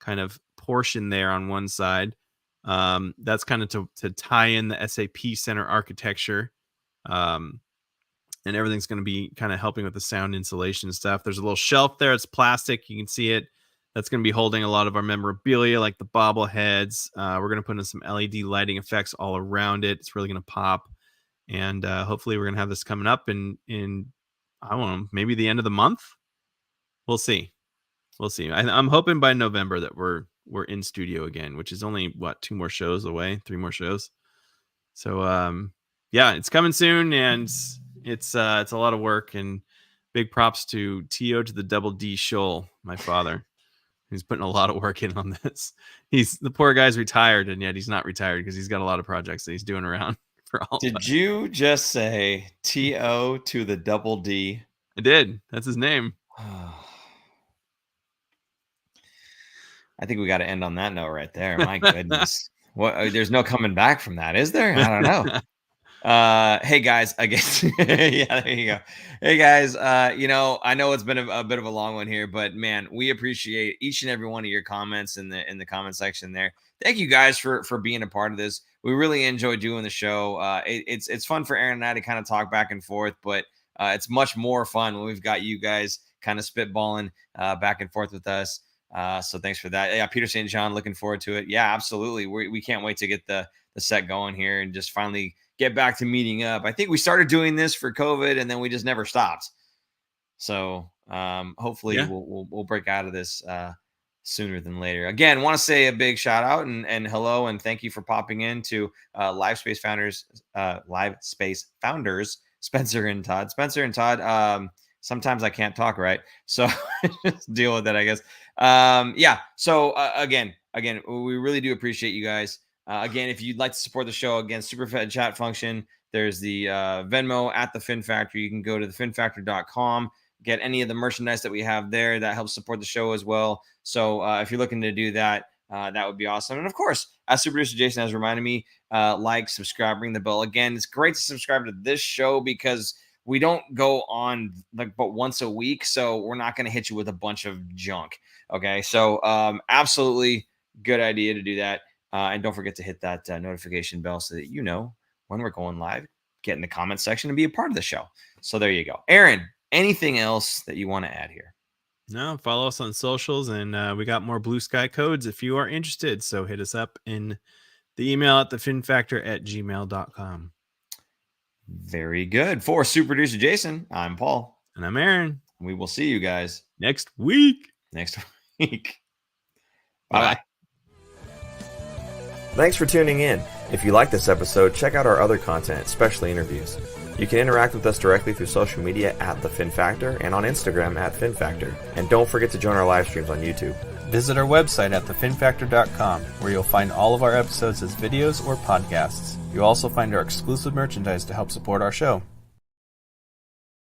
kind of portion there on one side. That's kind of to tie in the SAP Center architecture. And everything's going to be kind of helping with the sound insulation stuff. There's a little shelf there. It's plastic. You can see it. That's going to be holding a lot of our memorabilia, like the bobbleheads. We're going to put in some LED lighting effects all around it. It's really going to pop. And hopefully we're going to have this coming up in I don't know, maybe the end of the month. We'll see. We'll see. I'm hoping by November that we're in studio again, which is only 3 more shows. So yeah, it's coming soon, and it's a lot of work. And big props to T.O. to the double D Sholl, my father. He's putting a lot of work in on this. The poor guy's retired, and yet he's not retired because he's got a lot of projects that he's doing around for all. Did you just say T.O. to the double D? I did. That's his name. I think we got to end on that note right there. My goodness. There's no coming back from that, is there? I don't know. Hey guys, I guess. Yeah, there you go. Hey guys, I know it's been a bit of a long one here, but man, we appreciate each and every one of your comments in the comment section there. Thank you guys for being a part of this. We really enjoy doing the show. It's fun for Aaron and I to kind of talk back and forth, but it's much more fun when we've got you guys kind of spitballing back and forth with us. So thanks for that. Yeah, Peter St. John, looking forward to it. Yeah, absolutely. We can't wait to get the set going here and just finally get back to meeting up. I think we started doing this for COVID, and then we just never stopped. So hopefully we'll break out of this sooner than later. Again, want to say a big shout out and hello and thank you for popping in to Live Space Founders, Spencer and Todd. Spencer and Todd, sometimes I can't talk right. So just deal with it, I guess. Yeah. So again, we really do appreciate you guys. Again, if you'd like to support the show, again, Superfed chat function. There's the Venmo at the Fin Factor. You can go to thefinfactor.com, get any of the merchandise that we have there. That helps support the show as well. So if you're looking to do that, that would be awesome. And of course, as Super Producer Jason has reminded me, like, subscribe, ring the bell. Again, it's great to subscribe to this show because we don't go on like but once a week. So we're not going to hit you with a bunch of junk. Okay. So absolutely good idea to do that. And don't forget to hit that notification bell so that you know when we're going live. Get in the comment section and be a part of the show. So there you go. Aaron, anything else that you want to add here? No, follow us on socials, and we got more Blue Sky codes if you are interested. So hit us up in the email at thefinfactor@gmail.com. Very good. For Super Producer Jason, I'm Paul. And I'm Aaron. We will see you guys next week. Bye-bye. Thanks for tuning in. If you like this episode, check out our other content, especially interviews. You can interact with us directly through social media at The Fin Factor and on Instagram at Fin Factor. And don't forget to join our live streams on YouTube. Visit our website at thefinfactor.com, where you'll find all of our episodes as videos or podcasts. You'll also find our exclusive merchandise to help support our show.